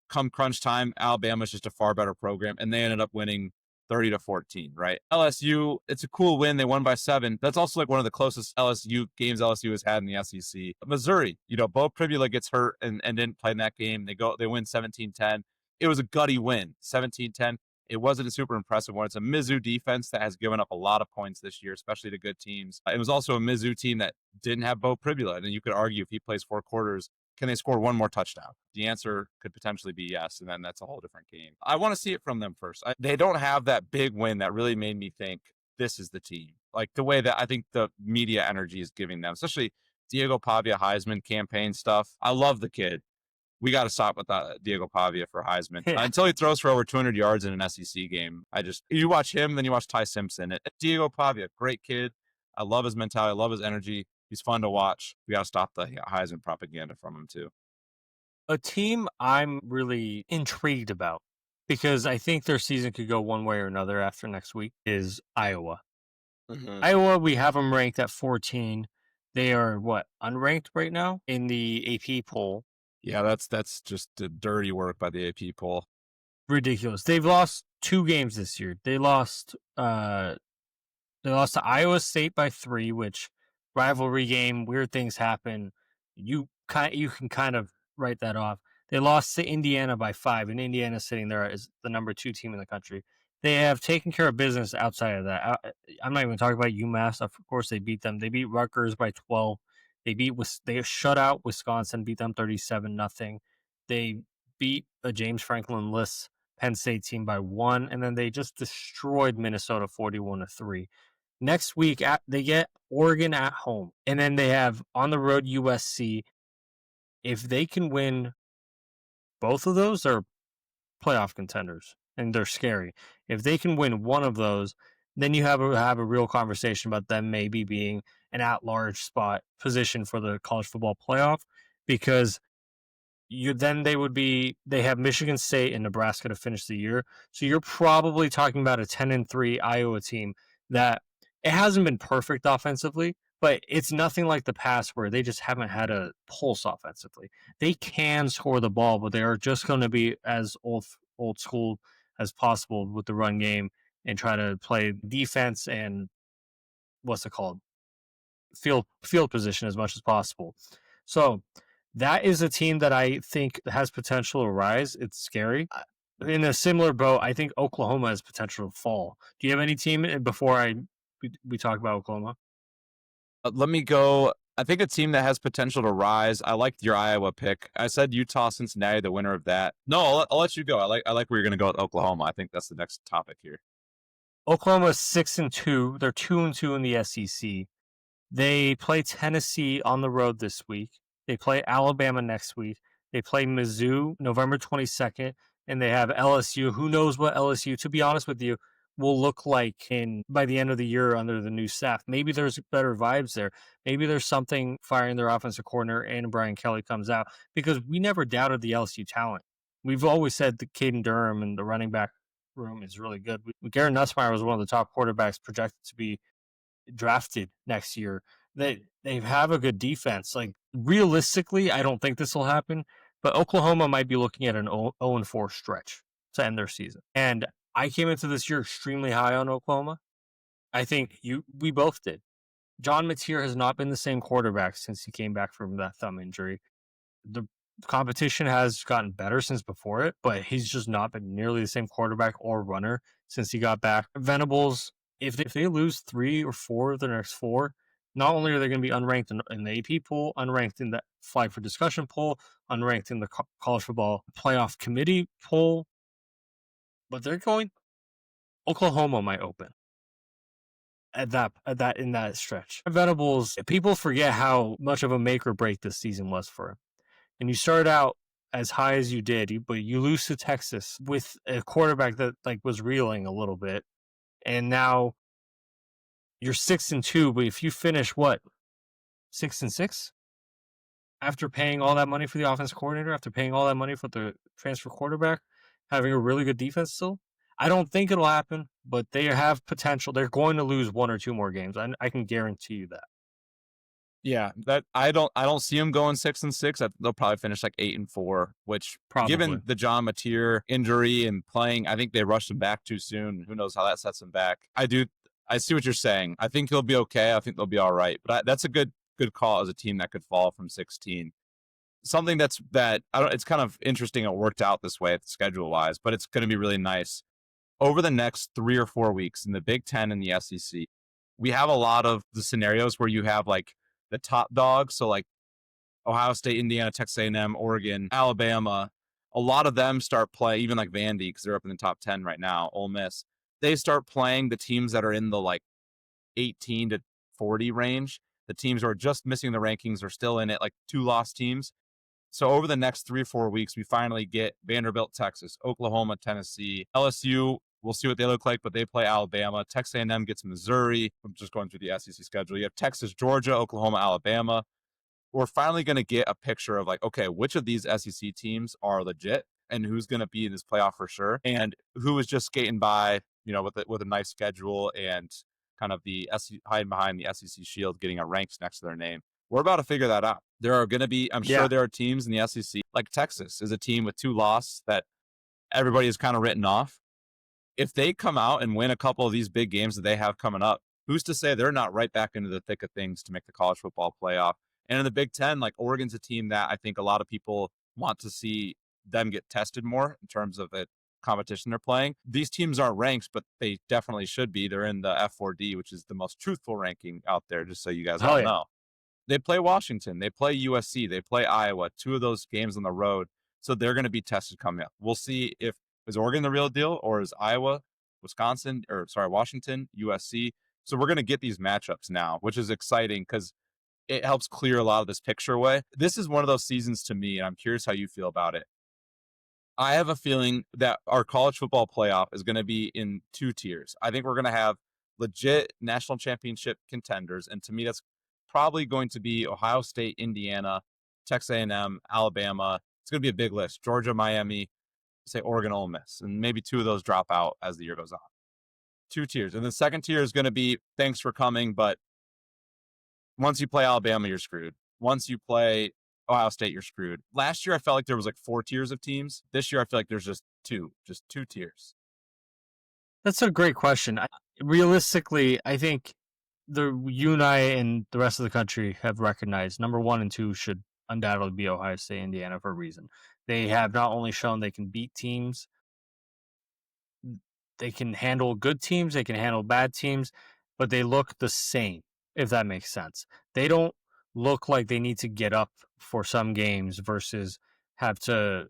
Speaker 2: come crunch time, Alabama's just a far better program, and they ended up winning 30-14, right? LSU, it's a cool win. They won by 7. That's also like one of the closest LSU games LSU has had in the SEC. Missouri, Bo Pribula gets hurt and didn't play in that game. They win 17-10. It was a gutty win, 17-10. It wasn't a super impressive one. It's a Mizzou defense that has given up a lot of points this year, especially to good teams. It was also a Mizzou team that didn't have Bo Pribula, and you could argue if he plays 4 quarters, can they score one more touchdown? The answer could potentially be yes, and then that's a whole different game. I want to see it from them first. They don't have that big win that really made me think this is the team. Like the way that I think the media energy is giving them, especially Diego Pavia Heisman campaign stuff. I love the kid. We got to stop with that Diego Pavia for Heisman until he throws for over 200 yards in an SEC game. You watch him, then you watch Ty Simpson. Diego Pavia, great kid. I love his mentality. I love his energy. He's fun to watch. We got to stop the Heisman propaganda from him too.
Speaker 1: A team I'm really intrigued about, because I think their season could go one way or another after next week, is Iowa.
Speaker 2: Mm-hmm.
Speaker 1: Iowa, we have them ranked at 14. They are unranked right now in the AP poll.
Speaker 2: Yeah, that's just dirty work by the AP poll.
Speaker 1: Ridiculous. They've lost 2 games this year. They lost to Iowa State by 3, which rivalry game, weird things happen. You can kind of write that off. They lost to Indiana by 5, and Indiana sitting there as the number 2 team in the country. They have taken care of business outside of that. I'm not even talking about UMass. Of course, they beat them. They beat Rutgers by 12. They shut out Wisconsin, beat them 37-0. They beat a James Franklin-less Penn State team by 1, and then they just destroyed Minnesota 41-3. Next week, they get Oregon at home, and then they have on the road USC. If they can win both of those, they're playoff contenders, and they're scary. If they can win one of those, then you have a real conversation about them maybe being an at-large spot position for the college football playoff, because they have Michigan State and Nebraska to finish the year. So you're probably talking about a 10-3 Iowa team that it hasn't been perfect offensively, but it's nothing like the past where they just haven't had a pulse offensively. They can score the ball, but they are just going to be as old school as possible with the run game and try to play defense and field position as much as possible. So that is a team that I think has potential to rise. It's scary. In a similar boat, I think Oklahoma has potential to fall. Do you have any team before we talk about Oklahoma?
Speaker 2: Let me go. I think a team that has potential to rise. I liked your Iowa pick. I said Utah, Cincinnati, the winner of that. No, I'll let you go. I like where you're going to go with Oklahoma. I think that's the next topic here.
Speaker 1: Oklahoma is 6-2. They're 2-2 in the SEC. They play Tennessee on the road this week. They play Alabama next week. They play Mizzou November 22nd, and they have LSU. Who knows what LSU, to be honest with you, will look like by the end of the year under the new staff. Maybe there's better vibes there. Maybe there's something firing their offensive coordinator and Brian Kelly comes out, because we never doubted the LSU talent. We've always said that Caden Durham and the running back room is really good. Garrett Nussmeier was one of the top quarterbacks projected to be drafted next year. They have a good defense. Like, realistically, I don't think this will happen, but Oklahoma might be looking at an 0-4 stretch to end their season. And I came into this year extremely high on Oklahoma. I think we both did. John Mateer has not been the same quarterback since he came back from that thumb injury. The competition has gotten better since before it, but he's just not been nearly the same quarterback or runner since he got back. Venables, if they lose 3 or 4 of their next 4, not only are they going to be unranked in the AP poll, unranked in the Flag for Discussion poll, unranked in the College Football Playoff Committee poll, but they're going. Oklahoma might open in that stretch. Venables, people forget how much of a make or break this season was for him. And you started out as high as you did, but you lose to Texas with a quarterback that was reeling a little bit, and now you're 6-2. But if you finish 6-6 after paying all that money for the offense coordinator, after paying all that money for the transfer quarterback, having a really good defense still, I don't think it'll happen, but they have potential. They're going to lose 1 or 2 more games. I can guarantee you that.
Speaker 2: Yeah, that I don't see them going 6-6. They'll probably finish like 8-4, which
Speaker 1: Probably.
Speaker 2: given the John Mateer injury and playing, I think they rushed him back too soon. Who knows how that sets him back? I see what you're saying. I think he'll be okay. I think they'll be all right. But that's a good call as a team that could fall from 16. Something it's kind of interesting it worked out this way schedule wise, but it's going to be really nice. Over the next 3 or 4 weeks in the Big Ten and the SEC, we have a lot of the scenarios where you have like the top dogs. So like Ohio State, Indiana, Texas A&M, Oregon, Alabama, a lot of them start playing, even like Vandy, because they're up in the top 10 right now, Ole Miss. They start playing the teams that are in the like 18 to 40 range. The teams who are just missing the rankings are still in it, like 2 lost teams. So over the next 3 or 4 weeks, we finally get Vanderbilt, Texas, Oklahoma, Tennessee, LSU. We'll see what they look like, but they play Alabama. Texas A&M gets Missouri. I'm just going through the SEC schedule. You have Texas, Georgia, Oklahoma, Alabama. We're finally going to get a picture of like, okay, which of these SEC teams are legit and who's going to be in this playoff for sure, and who is just skating by, with a nice schedule and kind of hiding behind the SEC shield, getting a ranks next to their name. We're about to figure that out. There are going to be, I'm sure there are teams in the SEC, like Texas is a team with 2 losses that everybody is kind of written off. If they come out and win a couple of these big games that they have coming up, who's to say they're not right back into the thick of things to make the college football playoff? And in the Big Ten, like Oregon's a team that I think a lot of people want to see them get tested more in terms of the competition they're playing. These teams aren't ranked, but they definitely should be. They're in the F4D, which is the most truthful ranking out there, just so you guys all know. They play Washington, they play USC, they play Iowa, 2 of those games on the road. So they're going to be tested coming up. We'll see if is Oregon the real deal or is Iowa, Washington, USC. So we're going to get these matchups now, which is exciting because it helps clear a lot of this picture away. This is one of those seasons to me, and I'm curious how you feel about it. I have a feeling that our college football playoff is going to be in 2 tiers. I think we're going to have legit national championship contenders, and to me, that's probably going to be Ohio State, Indiana, Texas A&M, Alabama. It's going to be a big list. Georgia, Miami, say Oregon, Ole Miss, and maybe 2 of those drop out as the year goes on. 2 tiers. And the second tier is going to be thanks for coming, but once you play Alabama, you're screwed. Once you play Ohio State, you're screwed. Last year, I felt like there was like 4 tiers of teams. This year, I feel like there's just 2 tiers.
Speaker 1: That's a great question. Realistically, I think you and I and the rest of the country have recognized number 1 and 2 should undoubtedly be Ohio State, Indiana for a reason. They have not only shown they can beat teams, they can handle good teams, they can handle bad teams, but they look the same, if that makes sense. They don't look like they need to get up for some games versus have to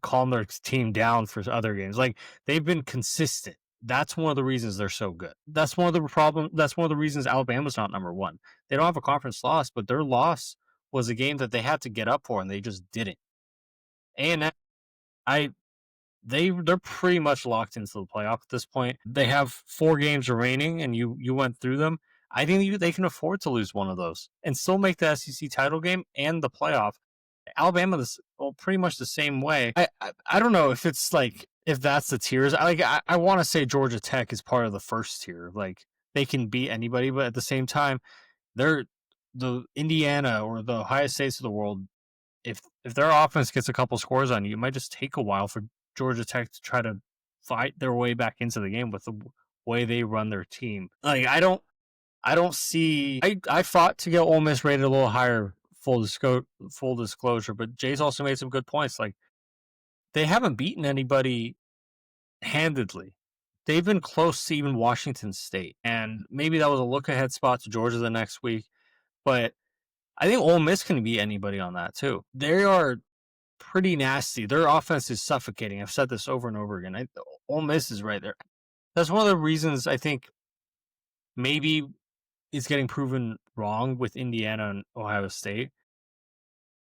Speaker 1: calm their team down for other games. Like, they've been consistent. That's one of the reasons they're so good. That's one of the reasons Alabama's not number 1. They don't have a conference loss, but their loss was a game that they had to get up for, and they just didn't. And they're pretty much locked into the playoff at this point. They have 4 games remaining, and you went through them. I think they can afford to lose one of those and still make the SEC title game and the playoff. Alabama is pretty much the same way. I don't know if it's like if that's the tiers. I want to say Georgia Tech is part of the first tier. Like, they can beat anybody, but at the same time, they're the Indiana or the Ohio States of the world. If their offense gets a couple scores on you, it might just take a while for Georgia Tech to try to fight their way back into the game with the way they run their team. Like, I don't see. I fought to get Ole Miss rated a little higher. Full disclosure, but Jay's also made some good points. Like, they haven't beaten anybody handedly. They've been close to even Washington State, and maybe that was a look-ahead spot to Georgia the next week. But I think Ole Miss can beat anybody on that too. They are pretty nasty. Their offense is suffocating. I've said this over and over again. Ole Miss is right there. That's one of the reasons I think maybe it's getting proven wrong with Indiana and Ohio State.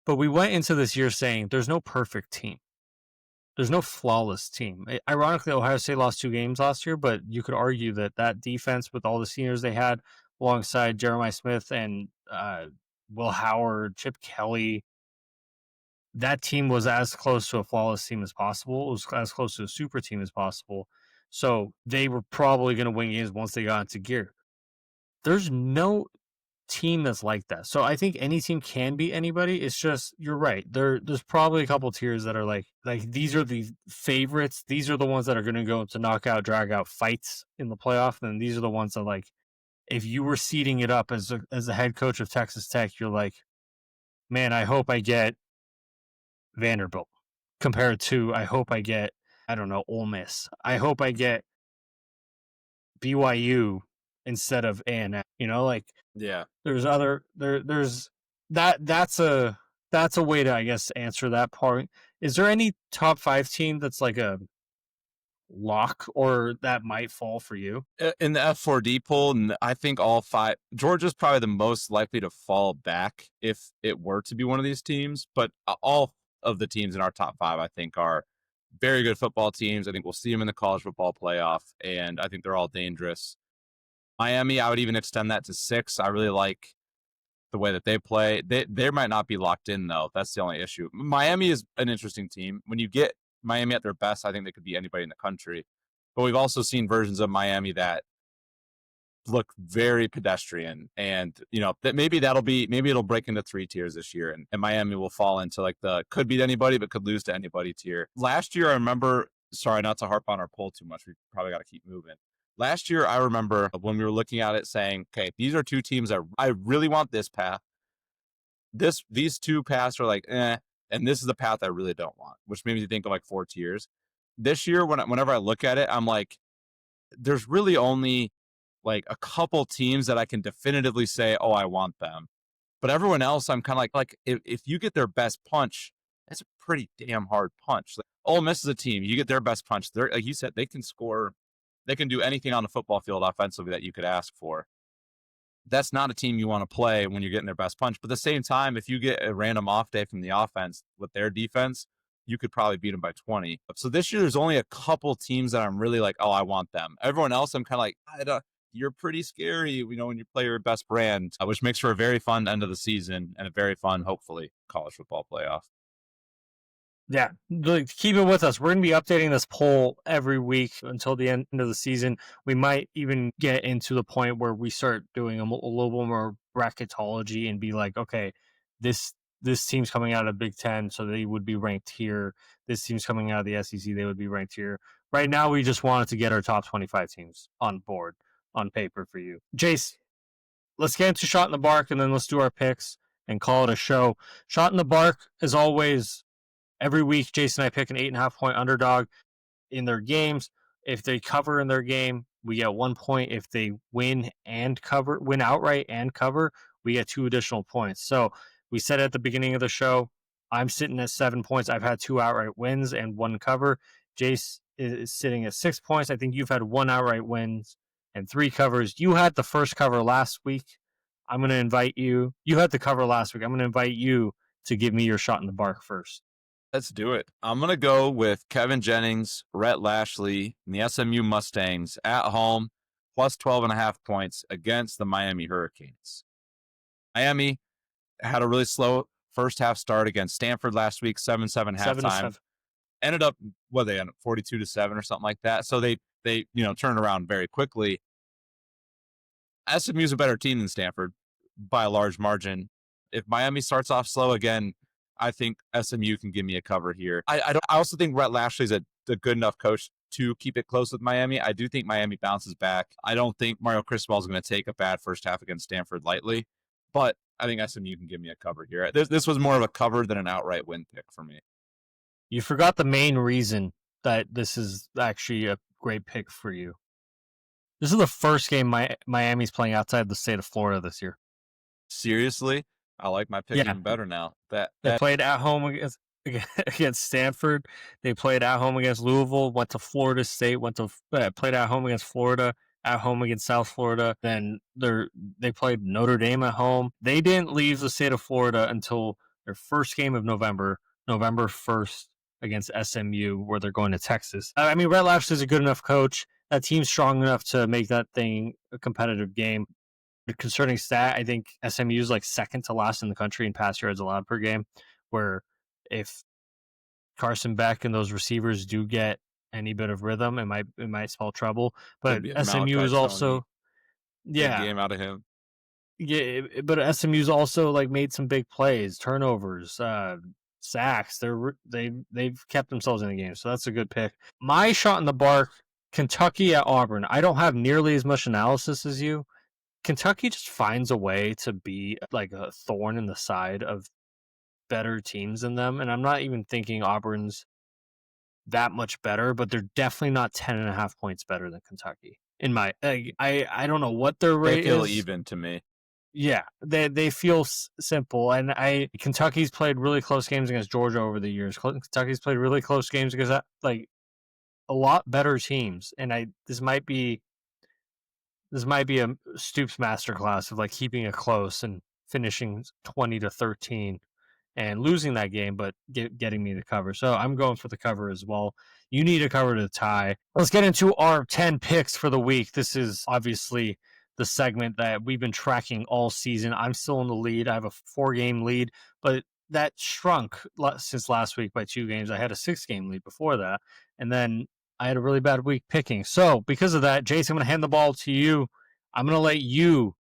Speaker 1: But we went into this year saying there's no perfect team. There's no flawless team. Ironically, Ohio State lost 2 games last year, but you could argue that defense with all the seniors they had alongside Jeremiah Smith and Will Howard, Chip Kelly, that team was as close to a flawless team as possible. It was as close to a super team as possible. So they were probably going to win games once they got into gear. There's no team that's like that. So I think any team can beat anybody. It's just you're right. There's probably a couple tiers that are like these are the favorites. These are the ones that are going to go to knockout, drag out fights in the playoff. And these are the ones that like if you were seeding it up as a head coach of Texas Tech, you're like, man, I hope I get Vanderbilt compared to I hope I get I don't know Ole Miss. I hope I get BYU instead of A&M. You know, like
Speaker 2: Yeah.
Speaker 1: there's other there's that's a way to I guess answer that part. Is there any top 5 team that's like a lock or that might fall for you?
Speaker 2: In the F4D poll, I think all 5. Georgia's probably the most likely to fall back if it were to be one of these teams. But all of the teams in our top 5, I think, are very good football teams. I think we'll see them in the college football playoff, and I think they're all dangerous. Miami, I would even extend that to 6. I really like the way that they play. They might not be locked in, though. That's the only issue. Miami is an interesting team. When you get Miami at their best, I think they could be anybody in the country. But we've also seen versions of Miami that look very pedestrian, and that maybe it'll break into 3 tiers this year, and Miami will fall into like the could beat anybody but could lose to anybody tier. Last year, I remember. Sorry, not to harp on our poll too much. We probably got to keep moving. Last year, I remember when we were looking at it saying, okay, these are 2 teams that I really want this path. These 2 paths are like, and this is the path I really don't want, which made me think of like 4 tiers. This year, whenever I look at it, I'm like, there's really only like a couple teams that I can definitively say, oh, I want them. But everyone else, I'm kind of like if you get their best punch, that's a pretty damn hard punch. Like, Ole Miss is a team. You get their best punch. They're, like you said, they can score. They can do anything on the football field offensively that you could ask for. That's not a team you want to play when you're getting their best punch. But at the same time, if you get a random off day from the offense with their defense, you could probably beat them by 20. So this year, there's only a couple teams that I'm really like, oh, I want them. Everyone else, I'm kind of like, you're pretty scary, when you play your best brand, which makes for a very fun end of the season and a very fun, hopefully, college football playoff.
Speaker 1: Yeah, keep it with us. We're going to be updating this poll every week until the end of the season. We might even get into the point where we start doing a little bit more bracketology and be like, okay, this team's coming out of Big Ten, so they would be ranked here. This team's coming out of the SEC, they would be ranked here. Right now, we just wanted to get our top 25 teams on board on paper for you. Jace, let's get into Shot in the Bark, and then let's do our picks and call it a show. Shot in the Bark, as always, every week, Jason and I pick an 8.5 point underdog in their games. If they cover in their game, we get 1 point. If they win outright and cover, we get 2 additional points. So we said at the beginning of the show, I'm sitting at 7 points. I've had 2 outright wins and 1 cover. Jace is sitting at 6 points. I think you've had 1 outright wins and 3 covers. You had the first cover last week. I'm going to invite you. You had the cover last week. I'm going to invite you to give me your Shot in the Bark first.
Speaker 2: Let's do it. I'm going to go with Kevin Jennings, Rhett Lashley, and the SMU Mustangs at home, plus 12.5 points against the Miami Hurricanes. Miami had a really slow first half start against Stanford last week, 7-7 halftime. Ended up, they ended up 42-7 or something like that. So they turned around very quickly. SMU's a better team than Stanford by a large margin. If Miami starts off slow again, I think SMU can give me a cover here. I also think Rhett Lashley's a good enough coach to keep it close with Miami. I do think Miami bounces back. I don't think Mario Cristobal is going to take a bad first half against Stanford lightly, but I think SMU can give me a cover here. This was more of a cover than an outright win pick for me.
Speaker 1: You forgot the main reason that this is actually a great pick for you. This is the first game Miami's playing outside the state of Florida this year.
Speaker 2: Seriously? I like my pick even better now.
Speaker 1: They played at home against Stanford. They played at home against Louisville. Went to Florida State. Played at home against Florida. At home against South Florida. Then they played Notre Dame at home. They didn't leave the state of Florida until their first game of November 1st against SMU, where they're going to Texas. I mean, Rhett Lashley is a good enough coach. That team's strong enough to make that thing a competitive game. The concerning stat, I think SMU is like second to last in the country in pass yards allowed per game, where if Carson Beck and those receivers do get any bit of rhythm, it might spell trouble. But SMU is also
Speaker 2: Good game out of him.
Speaker 1: Yeah, but SMU's also like made some big plays, turnovers, sacks. They've kept themselves in the game, so that's a good pick. My shot in the bark, Kentucky at Auburn. I don't have nearly as much analysis as you. Kentucky just finds a way to be like a thorn in the side of better teams than them, and I'm not even thinking Auburn's that much better, but they're definitely not 10.5 points better than Kentucky. In my, I don't know what their
Speaker 2: They
Speaker 1: rate
Speaker 2: feel
Speaker 1: is.
Speaker 2: even to me.
Speaker 1: Yeah, they feel simple, and Kentucky's played really close games against Georgia over the years. Kentucky's played really close games against like a lot better teams, and this might be a Stoops masterclass of like keeping it close and finishing 20-13 and losing that game, but getting me the cover. So I'm going for the cover as well. You need a cover to tie. Let's get into our 10 picks for the week. This is obviously the segment that we've been tracking all season. I'm still in the lead. I have a 4-game lead, but that shrunk since last week by 2 games. I had a 6-game lead before that, and then I had a really bad week picking. So because of that, Jason, I'm going to hand the ball to you. I'm going to let you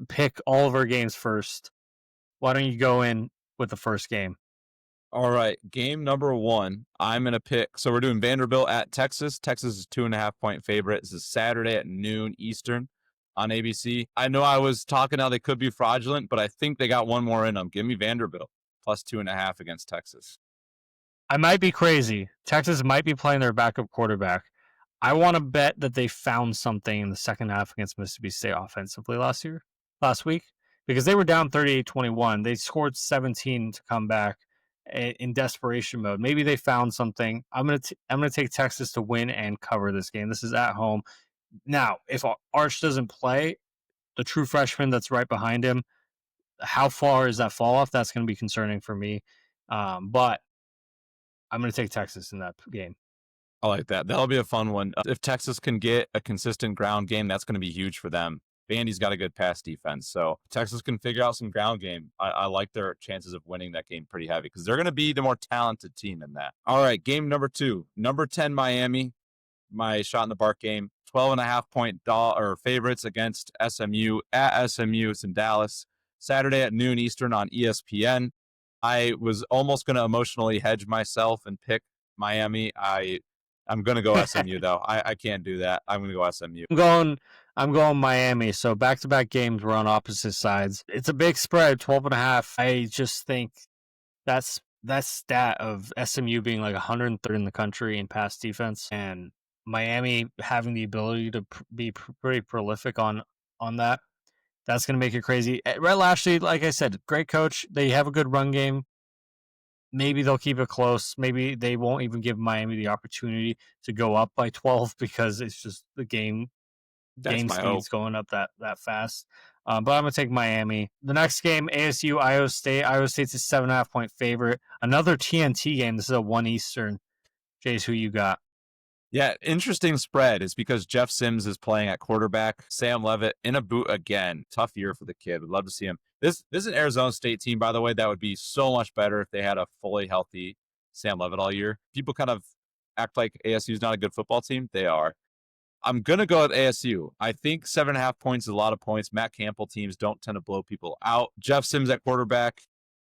Speaker 1: pick all of our games first. Why don't you go in with the first game?
Speaker 2: All right, game number 1. I'm going to pick. So we're doing Vanderbilt at Texas. Texas is 2.5-point favorite. This is Saturday at noon Eastern on ABC. I know I was talking how they could be fraudulent, but I think they got one more in them. Give me Vanderbilt plus 2.5 against Texas.
Speaker 1: I might be crazy. Texas might be playing their backup quarterback. I want to bet that they found something in the second half against Mississippi State offensively last week, because they were down 38-21. They scored 17 to come back in desperation mode. Maybe they found something. I'm gonna take Texas to win and cover this game. This is at home. Now, if Arch doesn't play, the true freshman that's right behind him, how far is that fall off? That's going to be concerning for me. But I'm going to take Texas in that game.
Speaker 2: I like that. That'll be a fun one. If Texas can get a consistent ground game, that's going to be huge for them. Vandy's got a good pass defense, so Texas can figure out some ground game. I like their chances of winning that game pretty heavy because they're going to be the more talented team in that. All right, game number 2. Number 10, Miami. My shot in the bark game. 12.5-point favorites against SMU at SMU. It's in Dallas. Saturday at noon Eastern on ESPN. I was almost going to emotionally hedge myself and pick Miami. I'm going to go SMU, though. I can't do that. I'm going to go SMU.
Speaker 1: I'm going Miami. So back-to-back games were on opposite sides. It's a big spread, 12.5. I just think that stat of SMU being like 103rd in the country in pass defense and Miami having the ability to be pretty prolific on that. That's going to make it crazy. Rhett Lashley, like I said, great coach. They have a good run game. Maybe they'll keep it close. Maybe they won't even give Miami the opportunity to go up by 12 because it's just the game speed's going up that fast. But I'm going to take Miami. The next game, ASU, Iowa State. Iowa State's a 7.5-point favorite. Another TNT game. This is a 1 Eastern. Jace, who you got?
Speaker 2: Yeah, interesting spread is because Jeff Sims is playing at quarterback. Sam Leavitt in a boot again. Tough year for the kid. Would love to see him. This is an Arizona State team, by the way, that would be so much better if they had a fully healthy Sam Leavitt all year. People kind of act like ASU is not a good football team. They are. I'm going to go with ASU. I think 7.5 points is a lot of points. Matt Campbell teams don't tend to blow people out. Jeff Sims at quarterback.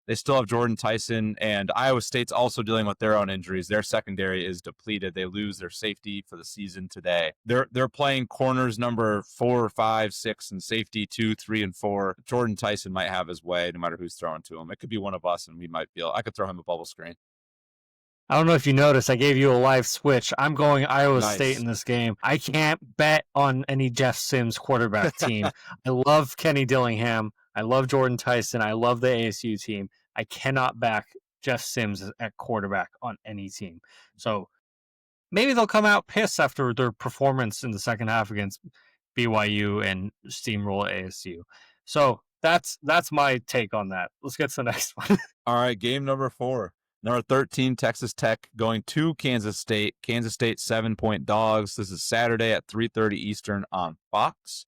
Speaker 2: They still have Jordan Tyson, and Iowa State's also dealing with their own injuries. Their secondary is depleted. They lose their safety for the season today. They're playing corners number 4, 5, 6, and safety 2, 3, and 4. Jordan Tyson might have his way no matter who's throwing to him. It could be one of us, and I could throw him a bubble screen.
Speaker 1: I don't know if you noticed, I gave you a live switch. I'm going Iowa State in this game. I can't bet on any Jeff Sims quarterback team. I love Kenny Dillingham. I love Jordan Tyson. I love the ASU team. I cannot back Jeff Sims at quarterback on any team. So maybe they'll come out pissed after their performance in the second half against BYU and steamroll ASU. So that's my take on that. Let's get to the next one.
Speaker 2: All right, game number 4. Number 13, Texas Tech going to Kansas State. Kansas State 7-point dogs. This is Saturday at 3:30 Eastern on Fox.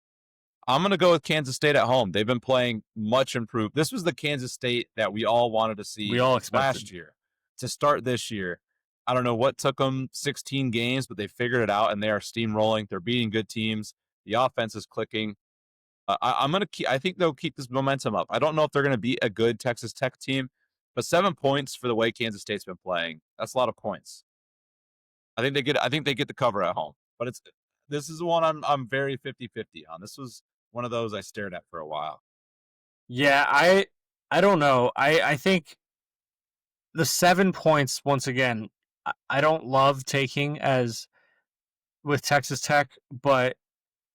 Speaker 2: I'm going to go with Kansas State at home. They've been playing much improved. This was the Kansas State that we all wanted to see last year. To start this year, I don't know what took them 16 games, but they figured it out, and they are steamrolling. They're beating good teams. The offense is clicking. I'm gonna keep. I think they'll keep this momentum up. I don't know if they're gonna beat a good Texas Tech team, but 7 points for the way Kansas State's been playing. That's a lot of points. I think they get the cover at home. But this is one I'm very 50-50 on. This was one of those I stared at for a while.
Speaker 1: Yeah, I don't know. I think the 7 points once again. I don't love taking as with Texas Tech, but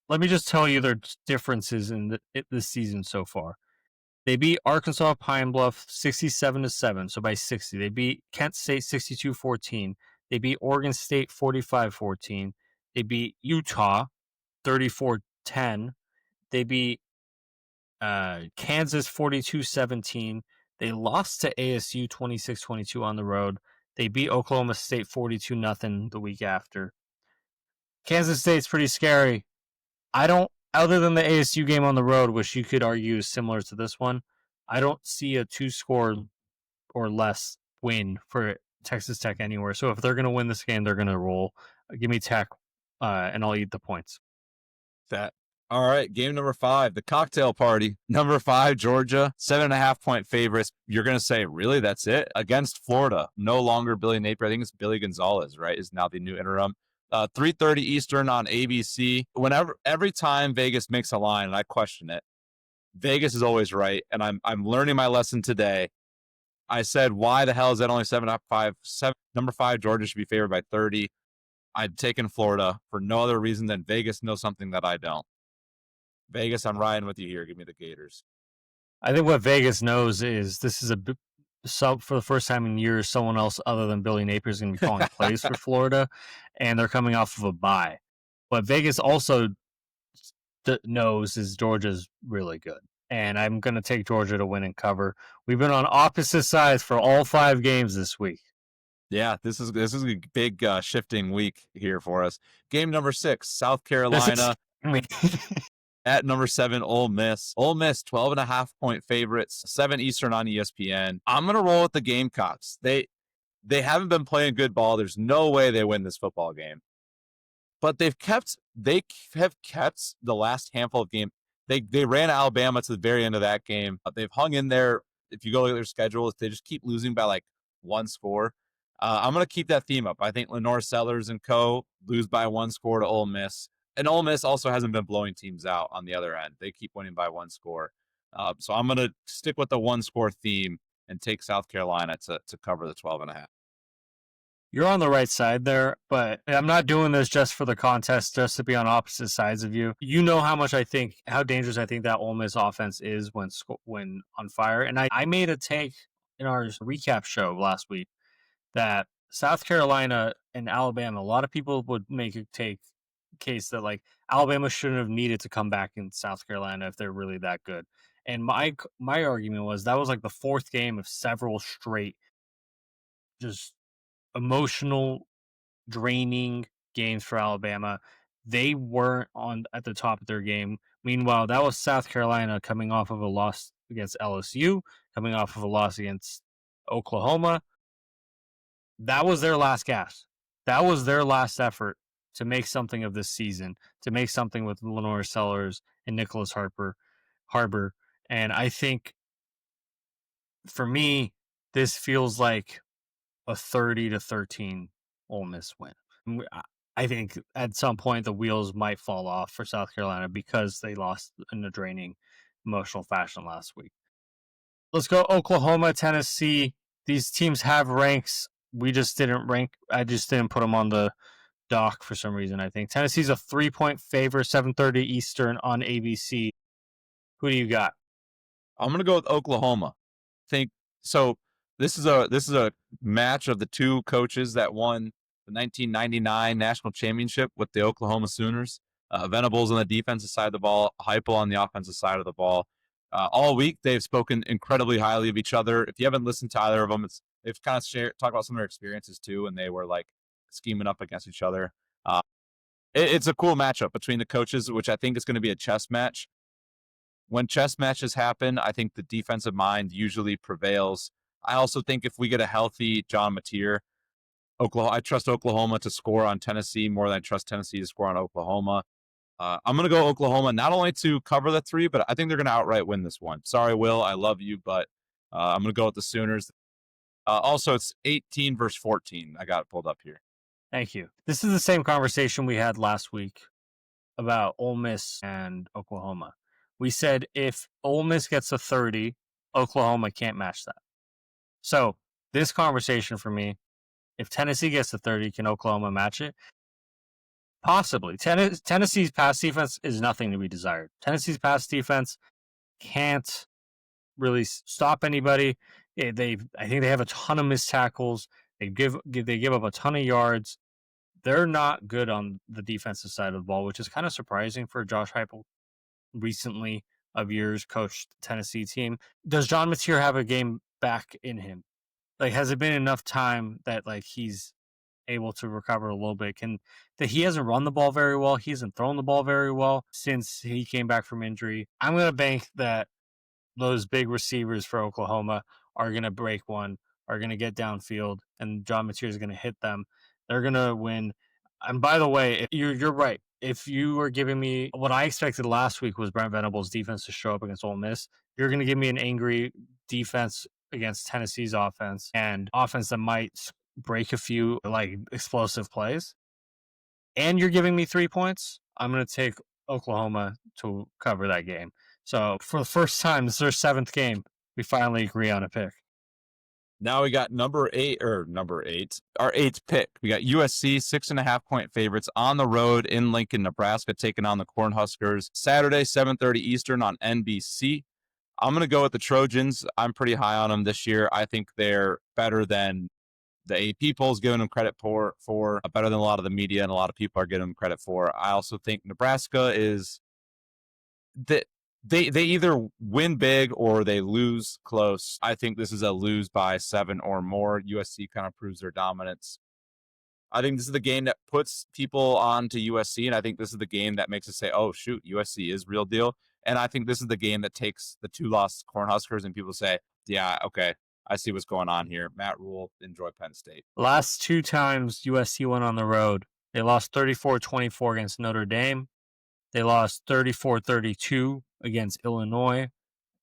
Speaker 1: let me just tell you their differences in this season so far. They beat Arkansas Pine Bluff 67-7, so by 60. They beat Kent State 62-14. They beat Oregon State 45-14. They beat Utah 34-10. They beat Kansas 42-17. They lost to ASU 26-22 on the road. They beat Oklahoma State 42-0 the week after. Kansas State's pretty scary. I don't, other than the ASU game on the road, which you could argue is similar to this one, I don't see a 2-score or less win for Texas Tech anywhere. So if they're going to win this game, they're going to roll. Give me Tech, and I'll eat the points.
Speaker 2: That. All right, game number 5, the cocktail party. Number 5, Georgia, 7.5-point favorites. You're going to say, really, that's it? Against Florida, no longer Billy Napier. I think it's Billy Gonzalez, right, is now the new interim. 3:30 Eastern on ABC. Every time Vegas makes a line, and I question it, Vegas is always right, and I'm learning my lesson today. I said, why the hell is that only 7.5? Number 5, Georgia should be favored by 30. I've taken Florida for no other reason than Vegas knows something that I don't. Vegas, I'm riding with you here. Give me the Gators.
Speaker 1: I think what Vegas knows is this is for the first time in years, someone else other than Billy Napier is going to be calling plays for Florida, and they're coming off of a bye. But Vegas also knows is Georgia's really good, and I'm going to take Georgia to win and cover. We've been on opposite sides for all 5 games this week.
Speaker 2: Yeah, this is a big shifting week here for us. Game number 6, South Carolina. At number 7, Ole Miss. Ole Miss, 12.5-point favorites, 7 Eastern on ESPN. I'm going to roll with the Gamecocks. They haven't been playing good ball. There's no way they win this football game. But they have kept the last handful of games. They ran Alabama to the very end of that game. They've hung in there. If you go look at their schedule, they just keep losing by like 1 score. I'm going to keep that theme up. I think Lenore Sellers and co. lose by 1 score to Ole Miss. And Ole Miss also hasn't been blowing teams out on the other end. They keep winning by 1 score. So I'm going to stick with the 1-score theme and take South Carolina to cover the 12.5.
Speaker 1: You're on the right side there, but I'm not doing this just for the contest, just to be on opposite sides of you. You know how dangerous I think that Ole Miss offense is when on fire. And I made a take in our recap show last week that South Carolina and Alabama, a lot of people would make a case that like Alabama shouldn't have needed to come back in South Carolina if they're really that good. And my argument was that was like the 4th game of several straight just emotional, draining games for Alabama. They weren't at the top of their game. Meanwhile, that was South Carolina coming off of a loss against LSU, coming off of a loss against Oklahoma. That was their last gasp. That was their last effort to make something of this season, to make something with Lenore Sellers and Nicholas Harbor. And I think for me, this feels like a 30-13 Ole Miss win. I think at some point the wheels might fall off for South Carolina because they lost in a draining emotional fashion last week. Let's go Oklahoma, Tennessee. These teams have ranks. We just didn't rank. I just didn't put them on the dock for some reason, I think. Tennessee's a 3-point favorite, 7:30 Eastern on ABC. Who do you got?
Speaker 2: I'm going to go with Oklahoma. Think so. This is a match of the 2 coaches that won the 1999 national championship with the Oklahoma Sooners. Venables on the defensive side of the ball, Heupel on the offensive side of the ball. All week they've spoken incredibly highly of each other. If you haven't listened to either of them, they've kind of talked about some of their experiences too, and they were like scheming up against each other. It's a cool matchup between the coaches, which I think is going to be a chess match. When chess matches happen, I think the defensive mind usually prevails. I also think if we get a healthy John Mateer, I trust Oklahoma to score on Tennessee more than I trust Tennessee to score on Oklahoma. I'm going to go Oklahoma, not only to cover the 3, but I think they're going to outright win this one. Sorry, Will, I love you, but I'm going to go with the Sooners. Also, it's 18 versus 14. I got it pulled up here.
Speaker 1: Thank you. This is the same conversation we had last week about Ole Miss and Oklahoma. We said if Ole Miss gets a 30, Oklahoma can't match that. So this conversation for me, if Tennessee gets a 30, can Oklahoma match it? Possibly. Tennessee's pass defense is nothing to be desired. Tennessee's pass defense can't really stop anybody. I think they have a ton of missed tackles. They give up a ton of yards. They're not good on the defensive side of the ball, which is kind of surprising for Josh Heupel. Recently of years coached Tennessee team. Does John Mateer have a game back in him? Like, has it been enough time that like he's able to recover a little bit? That he hasn't run the ball very well. He hasn't thrown the ball very well since he came back from injury. I'm going to bank that those big receivers for Oklahoma are going to break one, are going to get downfield, and John Mateer is going to hit them. They're going to win. And by the way, you're right. If you were giving me what I expected last week was Brent Venables' defense to show up against Ole Miss, you're going to give me an angry defense against Tennessee's offense and offense that might break a few like explosive plays. And you're giving me 3 points. I'm going to take Oklahoma to cover that game. So for the first time, this is our 7th game. We finally agree on a pick.
Speaker 2: Now we got number 8, our 8th pick. We got USC 6.5-point favorites on the road in Lincoln, Nebraska, taking on the Cornhuskers Saturday, 7:30 Eastern on NBC. I'm going to go with the Trojans. I'm pretty high on them this year. I think they're better than the AP polls giving them credit for better than a lot of the media and a lot of people are giving them credit for. I also think Nebraska is that. They either win big or they lose close. I think this is a lose by 7 or more. USC kind of proves their dominance. I think this is the game that puts people on to USC, and I think this is the game that makes us say, oh, shoot, USC is real deal. And I think this is the game that takes the 2-loss Cornhuskers and people say, yeah, okay, I see what's going on here. Matt Rule, enjoy Penn State.
Speaker 1: Last 2 times USC went on the road, they lost 34-24 against Notre Dame. They lost 34-32 against Illinois.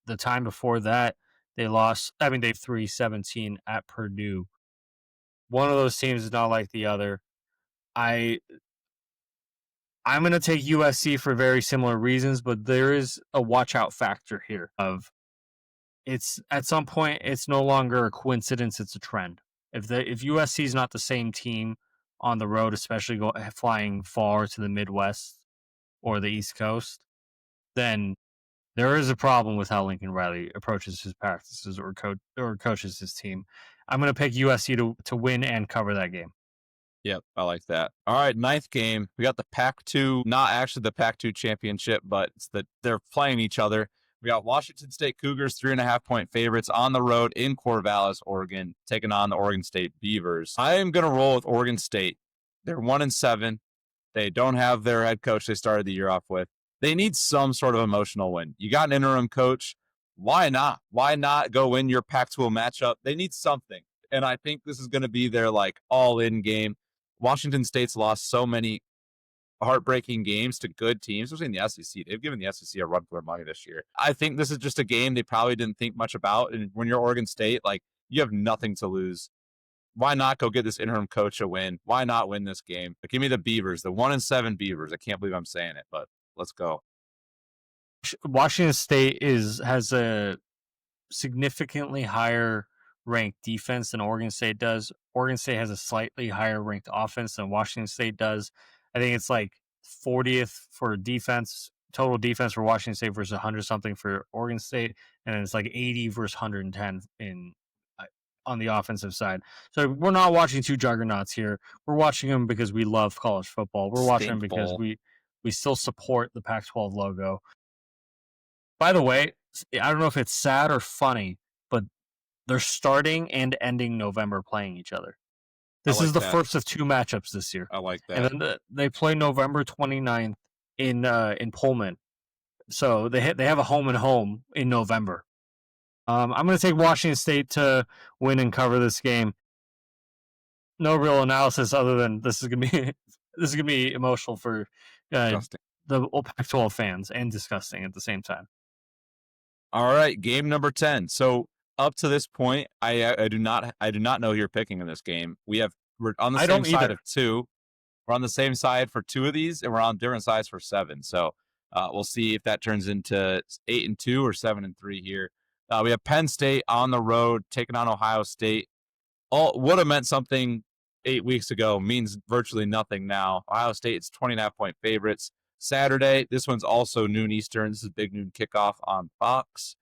Speaker 1: The time before that, they 3-17 at Purdue. One of those teams is not like the other. I'm going to take USC for very similar reasons, but there is a watch out factor here of it's at some point it's no longer a coincidence, it's a trend. If USC is not the same team on the road, especially flying far to the Midwest or the East Coast, then there is a problem with how Lincoln Riley approaches his practices or coaches his team. I'm going to pick USC to win and cover that game.
Speaker 2: Yep, I like that. All right, 9th game. We got the Pac-2, not actually the Pac-2 championship, but they're playing each other. We got Washington State Cougars, 3.5-point favorites on the road in Corvallis, Oregon, taking on the Oregon State Beavers. I am going to roll with Oregon State. They're 1-7. They don't have their head coach they started the year off with. They need some sort of emotional win. You got an interim coach. Why not? Why not go win your Pac-12 matchup? They need something. And I think this is going to be their all-in game. Washington State's lost so many heartbreaking games to good teams, especially in the SEC. They've given the SEC a run for their money this year. I think this is just a game they probably didn't think much about. And when you're Oregon State, you have nothing to lose. Why not go get this interim coach a win? Why not win this game? But give me the Beavers, the 1-7 Beavers. I can't believe I'm saying it, but let's go.
Speaker 1: Washington State has a significantly higher ranked defense than Oregon State does. Oregon State has a slightly higher ranked offense than Washington State does. I think it's 40th for defense, total defense for Washington State versus 100 something for Oregon State, and then it's 80 versus 110 on the offensive side. So we're not watching 2 juggernauts here. We're watching them because we love college football. We're watching them because we still support the Pac-12 logo. By the way, I don't know if it's sad or funny, but they're starting and ending November playing each other. This is the first of 2 matchups this year.
Speaker 2: I like that.
Speaker 1: And then they play November 29th in Pullman. So they have a home and home in November. I'm going to take Washington State to win and cover this game. No real analysis other than this is going to be emotional for the Pac-12 fans and disgusting at the same time.
Speaker 2: All right, game number 10. So up to this point, I do not know who you're picking in this game. We're on the same side of 2. We're on the same side for 2 of these, and we're on different sides for 7. So we'll see if that turns into 8-2 or 7-3 here. We have Penn State on the road taking on Ohio State. All would have meant something 8 weeks ago, means virtually nothing now. Ohio State's 20.5-point favorites. Saturday, this one's also noon Eastern. This is big noon kickoff on Fox.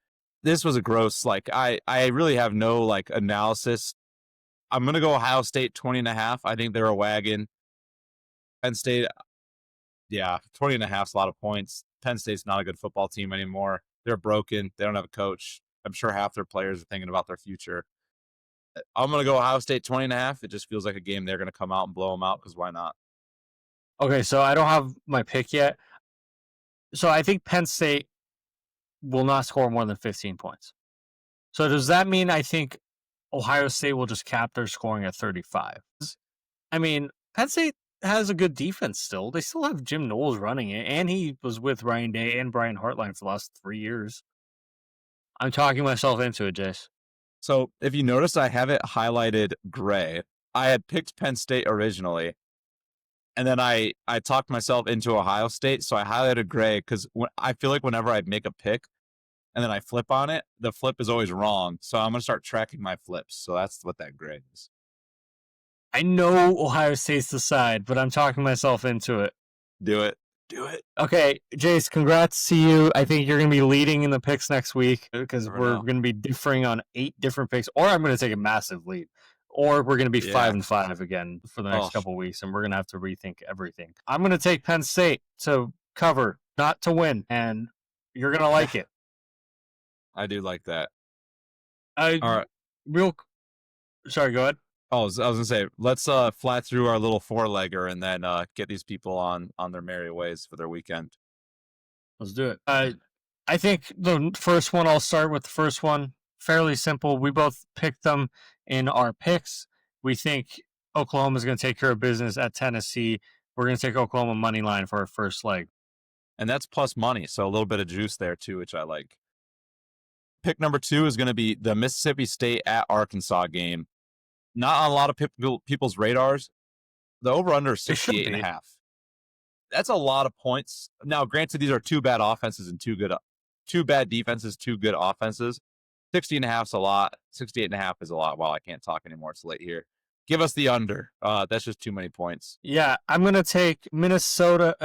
Speaker 2: This was a gross, I really have no analysis. I'm going to go Ohio State 20.5. I think they're a wagon. Penn State, 20.5 is a lot of points. Penn State's not a good football team anymore. They're broken. They don't have a coach. I'm sure half their players are thinking about their future. I'm going to go Ohio State 20.5. It just feels like a game they're going to come out and blow them out, because why not?
Speaker 1: Okay, so I don't have my pick yet. So I think Penn State will not score more than 15 points. So does that mean I think Ohio State will just cap their scoring at 35? I mean, Penn State has a good defense still. They still have Jim Knowles running it, and he was with Ryan Day and Brian Hartline for the last 3 years. I'm talking myself into it, Jace.
Speaker 2: So if you notice, I have it highlighted gray. I had picked Penn State originally, and then I talked myself into Ohio State, so I highlighted gray because I feel like whenever I make a pick and then I flip on it, the flip is always wrong. So I'm going to start tracking my flips. So that's what that gray is.
Speaker 1: I know Ohio State's the side, but I'm talking myself into it.
Speaker 2: Do it.
Speaker 1: Okay, Jace, congrats to you. I think you're going to be leading in the picks next week, because we're going to be differing on 8 different picks, or I'm going to take a massive lead, or we're going to be 5-5 again for the next couple of weeks, and we're going to have to rethink everything. I'm going to take Penn State to cover, not to win, and you're going to like it.
Speaker 2: I do like that.
Speaker 1: All right. Sorry, go ahead.
Speaker 2: Oh, I was going to say, let's fly through our little 4-legger and then get these people on their merry ways for their weekend.
Speaker 1: Let's do it. I think the first one, I'll start with the first one. Fairly simple. We both picked them in our picks. We think Oklahoma is going to take care of business at Tennessee. We're going to take Oklahoma money line for our first leg.
Speaker 2: And that's plus money, so a little bit of juice there too, which I like. Pick number 2 is going to be the Mississippi State at Arkansas game. Not on a lot of people's radars. The over-under is 68.5. That's a lot of points. Now, granted, these are 2 bad offenses and 2 bad defenses, 2 good offenses. 60.5 is a lot. 68.5 is a lot. Wow, I can't talk anymore. It's late here. Give us the under. That's just too many points.
Speaker 1: Yeah, I'm going to take Minnesota.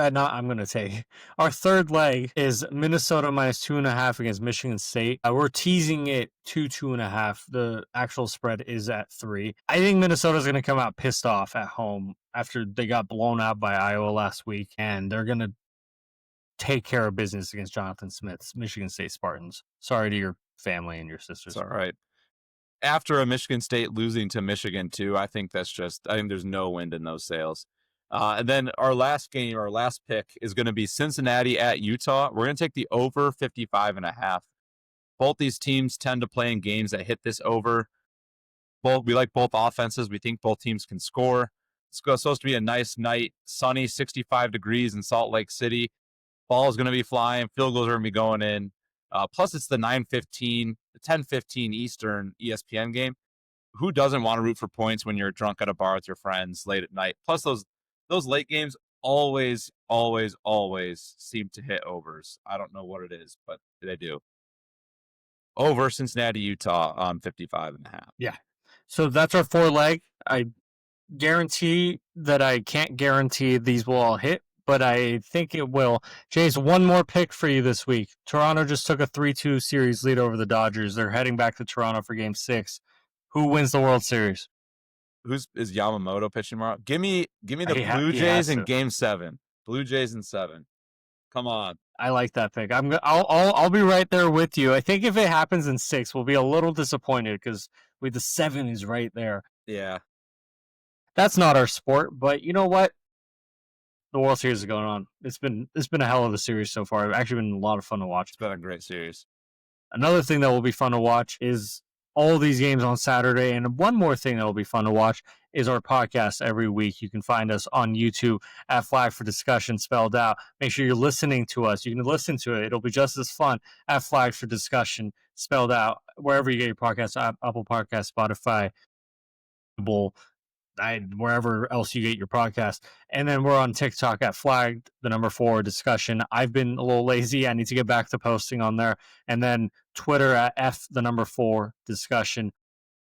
Speaker 1: Our third leg is Minnesota minus 2.5 against Michigan State. We're teasing it to 2.5. The actual spread is at 3. I think Minnesota's going to come out pissed off at home after they got blown out by Iowa last week, and they're going to take care of business against Jonathan Smith's Michigan State Spartans. Sorry to your family and your sisters.
Speaker 2: It's all right. After a Michigan State losing to Michigan too, I think there's no wind in those sails. And then our last pick is going to be Cincinnati at Utah. We're going to take the over 55.5. Both these teams tend to play in games that hit this over. We like both offenses. We think both teams can score. It's supposed to be a nice night, sunny, 65 degrees in Salt Lake City. Ball is going to be flying. Field goals are going to be going in. Plus, it's the 10:15 Eastern ESPN game. Who doesn't want to root for points when you're drunk at a bar with your friends late at night? Plus, those late games always seem to hit overs. I don't know what it is, but they do. Over Cincinnati, Utah on 55.5.
Speaker 1: Yeah. So that's our 4-leg. I guarantee that I can't guarantee these will all hit, but I think it will. Jace, one more pick for you this week. Toronto just took a 3-2 series lead over the Dodgers. They're heading back to Toronto for Game 6. Who wins the World Series?
Speaker 2: Is Yamamoto pitching tomorrow? Give me the Blue Jays in Game 7. Blue Jays in 7. Come on.
Speaker 1: I like that pick. I'll be right there with you. I think if it happens in 6, we'll be a little disappointed because the 7 is right there.
Speaker 2: Yeah.
Speaker 1: That's not our sport, but you know what? The World Series is going on. It's been a hell of a series so far. It's actually been a lot of fun to watch.
Speaker 2: It's been a great series.
Speaker 1: Another thing that will be fun to watch is all these games on Saturday. And one more thing that'll be fun to watch is our podcast every week. You can find us on YouTube at Flag for Discussion spelled out. Make sure you're listening to us. You can listen to it. It'll be just as fun at Flag for Discussion spelled out wherever you get your podcasts, Apple Podcasts, Spotify, wherever else you get your podcast. And then we're on TikTok at flagged the number 4 discussion. I've been a little lazy. I need to get back to posting on there. And then Twitter at F the number 4 discussion.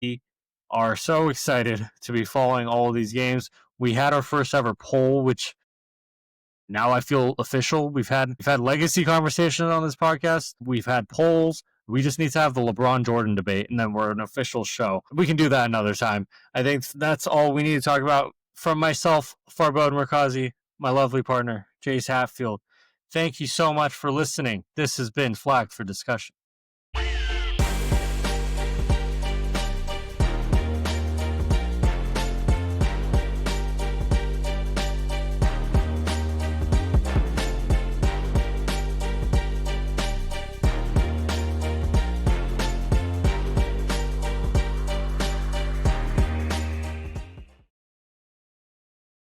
Speaker 1: We are so excited to be following all of these games. We had our first ever poll, which now I feel official. We've had legacy conversation on this podcast. We've had polls. We just need to have the LeBron Jordan debate, and then we're an official show. We can do that another time. I think that's all we need to talk about. From myself, Farbod Merkazi, my lovely partner, Jace Hatfield. Thank you so much for listening. This has been Flag for Discussion.